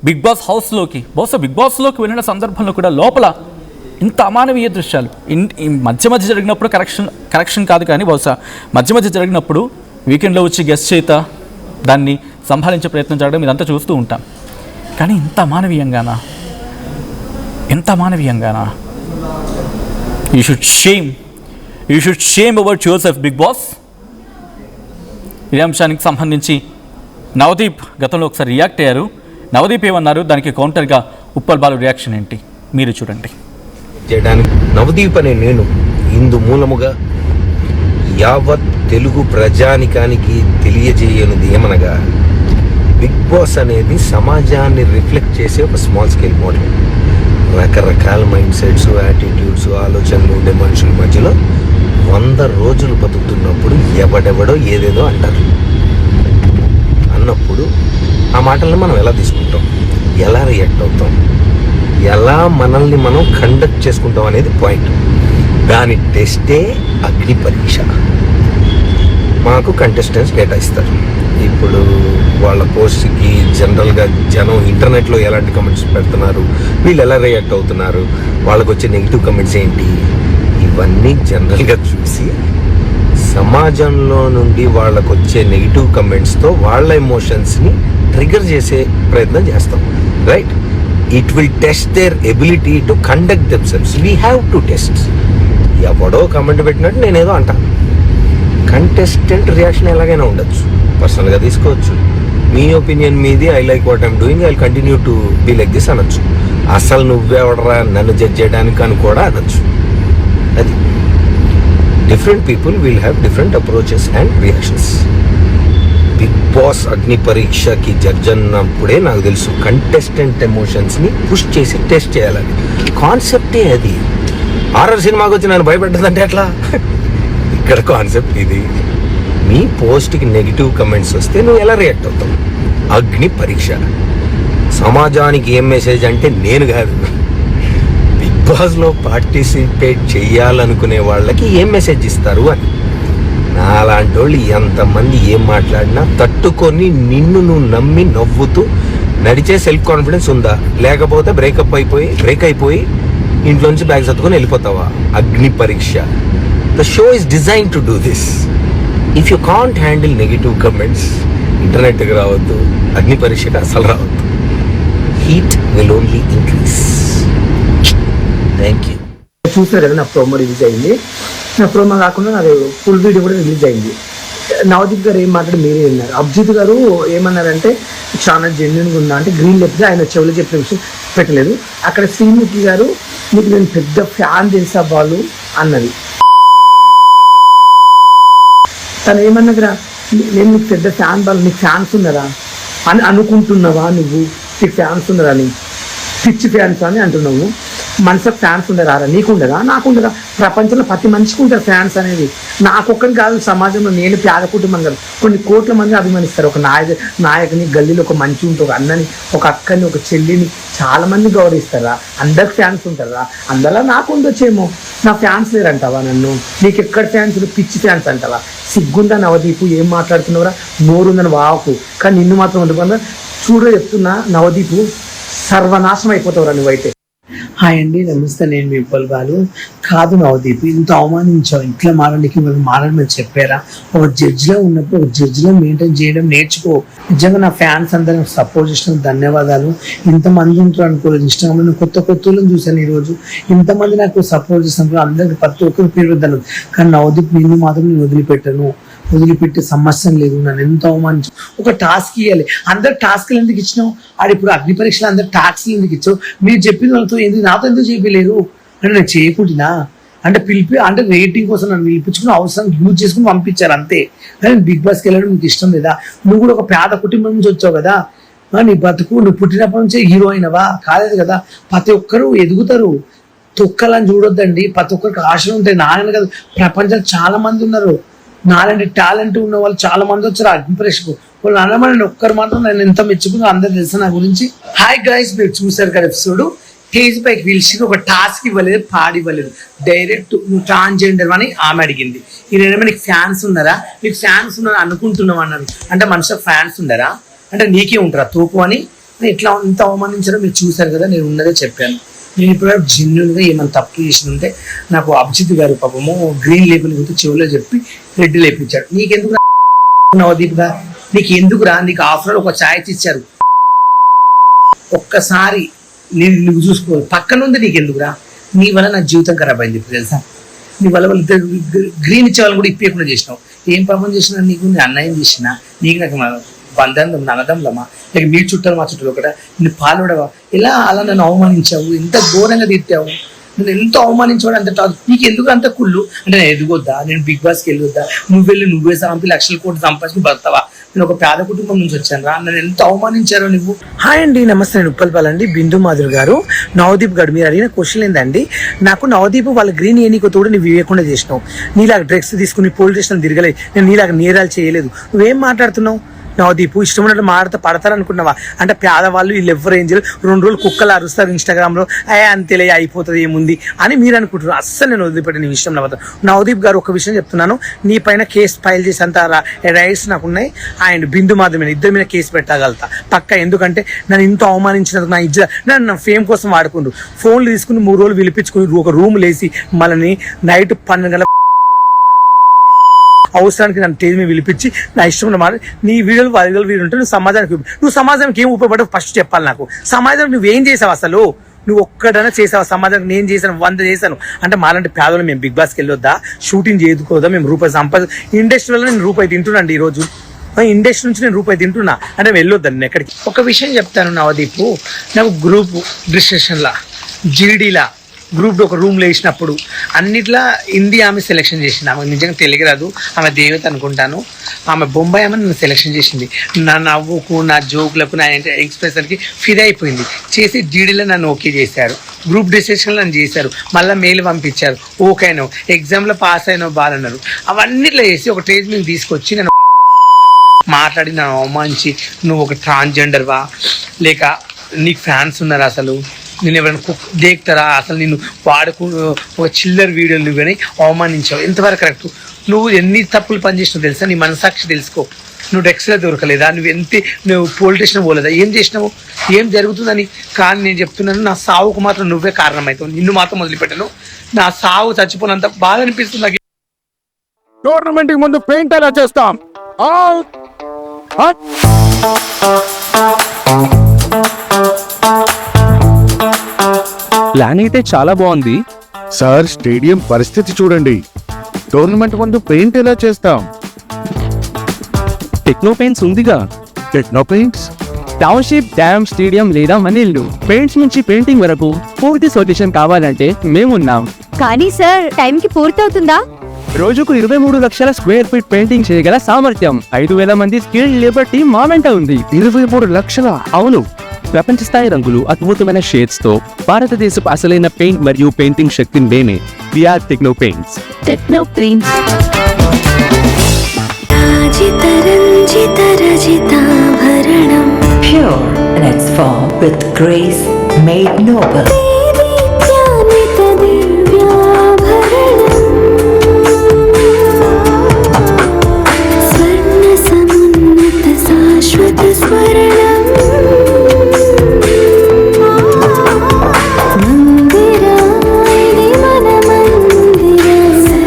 బిగ్ బాస్ హౌస్లోకి, బహుశా బిగ్ బాస్లోకి వెళ్ళిన సందర్భంలో కూడా లోపల ఇంత అమానవీయ దృశ్యాలు మధ్య మధ్య జరిగినప్పుడు కరెక్షన్ కాదు కానీ బహుశా మధ్య మధ్య జరిగినప్పుడు వీకెండ్లో వచ్చి గెస్ట్ చేత దాన్ని సంభాళించే ప్రయత్నం చేయడం ఇదంతా చూస్తూ ఉంటాం. కానీ ఇంత అమానవీయంగానా? You should shame about yourself big boss. ఇదే అంశానికి సంబంధించి నవదీప్ గతంలో ఒకసారి రియాక్ట్ అయ్యారు. నవదీప్ ఏమన్నారు, దానికి కౌంటర్గా ఉప్పల్ బాలు రియాక్షన్ ఏంటి మీరు చూడండి. చేయడానికి నవదీప్ అనే నేను ఇందు మూలముగా యావత్ తెలుగు ప్రజానికానికి తెలియజేయనుది ఏమనగా, బిగ్ బాస్ అనేది సమాజాన్ని రిఫ్లెక్ట్ చేసే ఒక స్మాల్ స్కేల్ మోడల్. రకరకాల మైండ్ సెట్స్, యాటిట్యూడ్స్, ఆలోచనలు ఉండే మనుషుల మధ్యలో 100 రోజులు బతుకుతున్నప్పుడు ఎవడెవడో ఏదేదో అంటారు. అన్నప్పుడు ఆ మాటల్ని మనం ఎలా తీసుకుంటాం, ఎలా రియాక్ట్ అవుతాం, ఎలా మనల్ని మనం కండక్ట్ చేసుకుంటాం అనేది పాయింట్. దాని టెస్టే అగ్ని పరీక్ష. మాకు కంటెస్టెంట్స్ కేటాయిస్తారు. ఇప్పుడు వాళ్ళ పోస్ట్కి జనరల్గా జనం ఇంటర్నెట్లో ఎలాంటి కమెంట్స్ పెడుతున్నారు, వీళ్ళు ఎలా రియాక్ట్ అవుతున్నారు, వాళ్ళకు వచ్చే నెగిటివ్ కమెంట్స్ ఏంటి, ఇవన్నీ జనరల్గా చూసి సమాజంలో నుండి వాళ్ళకు వచ్చే నెగిటివ్ కమెంట్స్తో వాళ్ళ ఎమోషన్స్ని ట్రిగర్ చేసే ప్రయత్నం చేస్తాం. Right? It will test their ability to conduct themselves. We have to test. ఎవడో కమెంట్ పెట్టినట్టు నేనేదో అంటాను. కంటెస్టెంట్ రియాక్షన్ ఎలాగైనా ఉండొచ్చు, పర్సనల్గా తీసుకోవచ్చు. మీ ఒపీనియన్ మీది, I like what I'm doing, I will continue to be like this అనొచ్చు. అసలు నువ్వెవడరా నన్ను జడ్జ్ చేయడానికి అని కూడా అనొచ్చు. అది different people will have different approaches and reactions. Bigg Boss అగ్ని పరీక్షకి జడ్జ్ అన్నప్పుడే నాకు తెలుసు కంటెస్టెంట్ ఎమోషన్స్ని పుష్ చేసి టెస్ట్ చేయాలని. కాన్సెప్టే అది. హారర్ సినిమాకి వచ్చి నన్ను భయపెట్టదంటే ఎట్లా? ఇక్కడ కాన్సెప్ట్ ఇది. మీ పోస్ట్కి నెగిటివ్ కమెంట్స్ వస్తే నువ్వు ఎలా రియాక్ట్ అవుతావు? అగ్ని పరీక్ష. సమాజానికి ఏం మెసేజ్ అంటే నేను కాదు, బిగ్ బాస్లో పార్టిసిపేట్ చేయాలనుకునే వాళ్ళకి ఏం మెసేజ్ ఇస్తారు అని. నాలాంటి వాళ్ళు ఎంతమంది ఏం మాట్లాడినా తట్టుకొని నిన్ను నువ్వు నమ్మి నవ్వుతూ నడిచే సెల్ఫ్ కాన్ఫిడెన్స్ ఉందా? లేకపోతే బ్రేక్ అయిపోయి ఇంట్లోంచి బ్యాగ్ సర్దుకొని వెళ్ళిపోతావా? Agnipariksha. The show is design to do this. If you can't handle negative comments, ఇంటర్నెట్కి రావద్దు, అగ్ని పరీక్షకి అసలు రావద్దు. Heat will only increase. Thank you. చూసారు కదా, నా ప్రోమో రిలీజ్ అయింది. నా ప్రోమో కాకుండా నాది ఫుల్ వీడియో కూడా రిలీజ్ అయింది. నవదీప్ గారు ఏం మాట్లాడి మీరే విన్నారు. అభిజిత్ గారు ఏమన్నారంటే చాలా జెన్యున్గా ఉందా అంటే గ్రీన్ లెప్గా ఆయన చెవులు చెప్పిన విషయం పెట్టలేదు. అక్కడ శ్రీముఖి గారు మీకు నేను పెద్ద ఫ్యాన్ తెలుసా వాళ్ళు అన్నది. తను ఏమన్నదిరా, నేను నీకు పెద్ద ఫ్యాన్ బాల్, నీకు ఫ్యాన్స్ ఉన్నారా అని అనుకుంటున్నావా నువ్వు? నీకు ఫ్యాన్స్ ఉన్నారా అని, పిచ్చి ఫ్యాన్స్ అని అంటున్నావు. మనసుకు ఫ్యాన్స్ ఉండరా? నీకుండరా? నాకుండరా? ప్రపంచంలో ప్రతి మనిషికి ఉంటారు ఫ్యాన్స్ అనేది. నాకొక్కరికి కాదు, సమాజంలో నేను పేద కుటుంబం కాదు, కొన్ని కోట్ల మంది అభిమానిస్తారు. ఒక నాయకుని, గల్లీలో ఒక మంచి ఉంటుంది, ఒక అన్నని, ఒక అక్కని, ఒక చెల్లిని చాలా మంది గౌరవిస్తారా? అందరికి ఫ్యాన్స్ ఉంటారా? అందులో నాకు ఉండొచ్చేమో. నా ఫ్యాన్స్ లేరంటావా నన్ను? నీకు ఎక్కడ ఫ్యాన్స్? పిచ్చి ఫ్యాన్స్ అంటావా? సిగ్గుందా నవదీపు? ఏం మాట్లాడుతున్నావురా? నోరుందని వాకు, కానీ నిన్ను మాత్రం ఉండకుండా చూడ చెప్తున్నా. నవదీపు సర్వనాశనం అయిపోతావురా నువ్వైతే. హాయ్ అండి, నమస్తే. నేను మీ ఉప్పల్ బాలు. కాదు నవదీప్, ఇంత అవమానించావు, ఇట్లా మారడానికి మారడమని చెప్పారా? ఒక జడ్జిలో ఉన్నప్పుడు ఒక జడ్జిలో మెయింటైన్ చేయడం నేర్చుకో. నిజంగా నా ఫ్యాన్స్ అందరూ సపోర్ట్ చేసిన ధన్యవాదాలు. ఇంతమంది ఉంటారు అనుకోలేదు. ఇన్స్టాగ్రామ్లో నేను కొత్త వాళ్ళని చూశాను ఈరోజు. ఇంతమంది నాకు సపోర్ట్ చేసినప్పుడు అందరికి ప్రతి ఒక్కరు పేరు వద్దను, కానీ నవదీప్ నిన్ను మాత్రం నేను వదిలిపెట్టే సమస్య లేదు. నన్ను ఎంత అవమానించు. ఒక టాస్క్ ఇవ్వాలి. అందరు టాస్క్లు ఎందుకు ఇచ్చినావు? ఆడ ఇప్పుడు అగ్ని పరీక్షలు అందరు టాస్క్లు ఎందుకు ఇచ్చావు? మీరు చెప్పిన వాళ్ళతో ఎందుకు నాతో ఎందుకు చెప్పలేరు? అంటే నేను చేయకుంటున్నా అంటే అంటే రేటింగ్ కోసం నన్ను పిలిపించుకుని అవసరం యూజ్ చేసుకుని పంపించారు అంతే. కానీ బిగ్ బాస్కి వెళ్ళడం నీకు ఇష్టం లేదా? నువ్వు కూడా ఒక పేద కుటుంబం నుంచి వచ్చావు కదా, నీ బతుకు నువ్వు పుట్టినప్పటి నుంచే హీరో అయినవా? కాలేదు కదా. ప్రతి ఒక్కరు ఎదుగుతారు, తొక్కలని చూడొద్దండి. ప్రతి ఒక్కరికి ఆశలు ఉంటాయి. నాయన కదా, ప్రపంచంలో చాలా మంది ఉన్నారు నాలాంటి టాలెంట్ ఉన్న వాళ్ళు చాలా మంది వచ్చారు అగ్ని పరీక్షకు. వాళ్ళు అనమని ఒక్కరు మాత్రం నేను ఎంత మెచ్చుకున్నా అందరు తెలుసు నా గురించి. హాయ్ గైస్, మీరు చూసారు కదా ఎపిసోడ్. స్టేజ్ పైకి పిలిచి ఒక టాస్క్ ఇవ్వలేదు, పాడివ్వలేదు, డైరెక్ట్ నువ్వు ట్రాన్స్జెండర్ అని ఆమె అడిగింది. ఈ రెండేమో నీకు ఫ్యాన్స్ ఉన్నారా? నీకు ఫ్యాన్స్ ఉన్నారా అనుకుంటున్నావు అన్నారు. అంటే మనిషికి ఫ్యాన్స్ ఉన్నారా? అంటే నీకే ఉంటారా తోపు అని? ఇట్లా ఇంత అవమానించారో మీరు చూసారు కదా. నేను ఉన్నదే చెప్పాను. నేను ఇప్పుడు జెన్యున్గా ఏమైనా తప్పు చేసి ఉంటే నాకు అభిజిత్ గారు పాపము గ్రీన్ లేబుల్ చెవులో చెప్పి రెడ్ లేపించాడు. నీకెందుకు నవదీప్గా? నీకు ఎందుకురా? నీకు ఆఫ్టర్ ఒక ఛాయిస్ ఇచ్చారు, ఒక్కసారి నువ్వు చూసుకో. పక్కన ఉంది, నీకెందుకురా? నీ వల్ల నా జీవితం ఖరాబ్ అయింది ఇప్పుడు తెలుసా. నీ వల్ల వాళ్ళు గ్రీన్ ఇచ్చే వాళ్ళని కూడా ఇప్పకుండా చేసినావు. ఏం పాపం చేసినా నీకు? నీ అన్నయ్యం చేసినా నీకు నాకు బంధం అన్నదమ్లమా? లేక మీ చుట్టాలు మా చుట్టాలు ఒకట నిన్ను పాల్పడవా? ఇలా అలా నన్ను అవమానించావు, ఎంత ఘోరంగా తిట్టావు, నన్ను ఎంతో అవమానించాడు. అంత నీకు ఎందుకు అంత కుళ్ళు? అంటే నేను ఎదుగొద్దా? నేను బిగ్ బాస్కి వెళ్ళొద్దా? నువ్వే సంపి లక్షల కోట్లు సంపాదించుకుని బతావా? నేను ఒక పేద కుటుంబం నుంచి వచ్చాను రా. నన్ను ఎంత అవమానించారో నువ్వు. హాయ్ అండి, నమస్తే. నేను ఉప్పల్ బాల్ అండి. బిందు మాధురి గారు, నవదీప్ గారు, మీరు అడిగిన క్వశ్చన్ ఏంటండి? నాకు నవదీప్ వాళ్ళ గ్రీన్ ఏనికో తోడు నువ్వు ఇవ్వకుండా చేసినావు. నీలాగా డ్రగ్స్ తీసుకుని పోలీస్ స్టేషన్ తిరగలేదు. నేను నీలాగా నేరాలు చేయలేదు. నువ్వేం మాట్లాడుతున్నావు? నవదీప్ ఇష్టమైనట్లు మాడితే పడతారు అనుకున్నావా? అంటే పేదవాళ్ళు వీళ్ళు ఎవరు ఏం చేయరు, 2 రోజులు కుక్కలు అరుస్తారు ఇన్స్టాగ్రామ్లో, అంతేలే అయిపోతుంది ఏముంది అని మీరు అనుకుంటున్నారు. అస్సలు నేను వదిలిపెట్టిన విషయం నవ్వుతా. నవదీప్ గారు ఒక విషయం చెప్తున్నాను, నీ పైన కేసు ఫైల్ చేసేంత రైట్స్ నాకు ఉన్నాయి. ఆయన బిందు మాధవి ఇద్దరి మీద కేసు పెట్టగలుగుతా పక్క. ఎందుకంటే నన్ను ఇంత అవమానించినందుకు నా నన్ను నా ఫేమ్ కోసం వాడుకుంటూ ఫోన్లు తీసుకుని 3 రోజులు పిలిపించుకుని ఒక రూమ్ లేసి మళ్ళీ నైట్ 12 గంటల అవసరానికి నన్ను స్టేజ్ మీద పిలిపించి నా ఇష్టం మాట నీ వీడియోలు వీడియో ఉంటే నువ్వు సమాజానికి ఏం ఉపయోగపడవు ఫస్ట్ చెప్పాలి నాకు. సమాజానికి నువ్వేం చేసావు అసలు? నువ్వు ఒక్కడైనా చేసావు సమాజానికి? నేను చేశాను, 100 చేశాను. అంటే మాలాంటి పేదలు మేము బిగ్ బాస్కి వెళ్ళొద్దా? షూటింగ్ చేసుకోవద్దా? మేము రూపాయి ఇండస్ట్రీలో నేను రూపాయి తింటున్నాండి ఈరోజు. ఇండస్ట్రీ నుంచి నేను రూపాయి తింటున్నా అంటే వెళ్ళొద్దాను నేను ఎక్కడికి. ఒక విషయం చెప్తాను నవదీప్, నాకు గ్రూప్ డిస్కషన్లా జీడీలా గ్రూప్ ఒక రూమ్లో వేసినప్పుడు అన్నిట్లా హిందీ ఆమె సెలెక్షన్ చేసింది. ఆమె నిజంగా తెలుగు రాదు, ఆమె దేవత అనుకుంటాను. ఆమె బొంబాయి ఆమె నన్ను సెలెక్షన్ చేసింది. నా నవ్వుకు, నా జోకులకు, నా ఎక్స్ప్రెషన్కి ఫిదా అయిపోయింది. చేసి జీడీలో నన్ను ఓకే చేశారు, గ్రూప్ డిస్కషన్లో నన్ను చేశారు, మళ్ళీ మెయిల్ పంపించారు, ఓకే అయినావు, ఎగ్జామ్లో పాస్ అయినావు బాలన్నారు. అవన్నిట్లో చేసి ఒక స్టేజ్ మీద తీసుకొచ్చి నన్ను మాట్లాడి నన్ను అవమానించి నువ్వు ఒక ట్రాన్స్జెండర్వా లేక నీకు ఫ్యాన్స్ ఉన్నారా, అసలు నేను ఎవరైనా దేక్తారా, అసలు నేను ఒక చిల్లర్ వీడియోలు కానీ అవమానించావు. ఎంతవరకు కరెక్ట్? నువ్వు ఎన్ని తప్పులు పనిచేసినావు తెలుసా? నీ మనసాక్షి తెలుసుకో. నువ్వు డెక్స్లో దొరకలేదా? నువ్వు పోలీస్ స్టేషన్ పోలేదా? ఏం చేసినావు? ఏం జరుగుతుందని? కానీ నేను చెప్తున్నాను, నా సావుకు మాత్రం నువ్వే కారణమవుతావు. నిన్ను మాత్రం వదిలిపెట్టను. నా సావు చచ్చిపోయినంత బాధ అనిపిస్తుంది నాకు. టోర్నమెంట్ ముందు పెయింట్ ఎలా చేస్తాం? ప్లాన్ అయితే చాలా బాగుంది సార్. స్టేడియం పరిస్థితి చూడండి. టోర్నమెంట్ ముందు పెయింట్ ఎలా చేస్తాం? టెక్నో పెయింట్స్ ఉందిగా. Techno paints, township, dam, stadium లేదా మనీళ్ళు, పెయింట్స్ నుంచి పెయింటింగ్ వరకు పూర్తి సొల్యూషన్ కావాలంటే మేమున్నాం. కానీ సార్ టైంకి పూర్తవుతుందా? రోజుకు 23 లక్షల స్క్వేర్ ఫీట్ పెయింటింగ్ చేయగల సామర్థ్యం, 5,000 మంది స్కిల్డ్ లేబర్ టీమ్ మా వెంట ఉంది. 23 లక్షల. అవును, ప్రపంచ స్థాయి రంగులు, అద్భుతమైన షేడ్స్ తో భారతదేశపు అసలైన పెయింట్ మరియు పెయింటింగ్ శక్తిని మేమే. We're Techno Paints. Techno Paints. Pure in its form with grace made noble.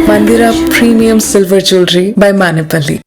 Mandira Premium Silver Jewelry by Manipali.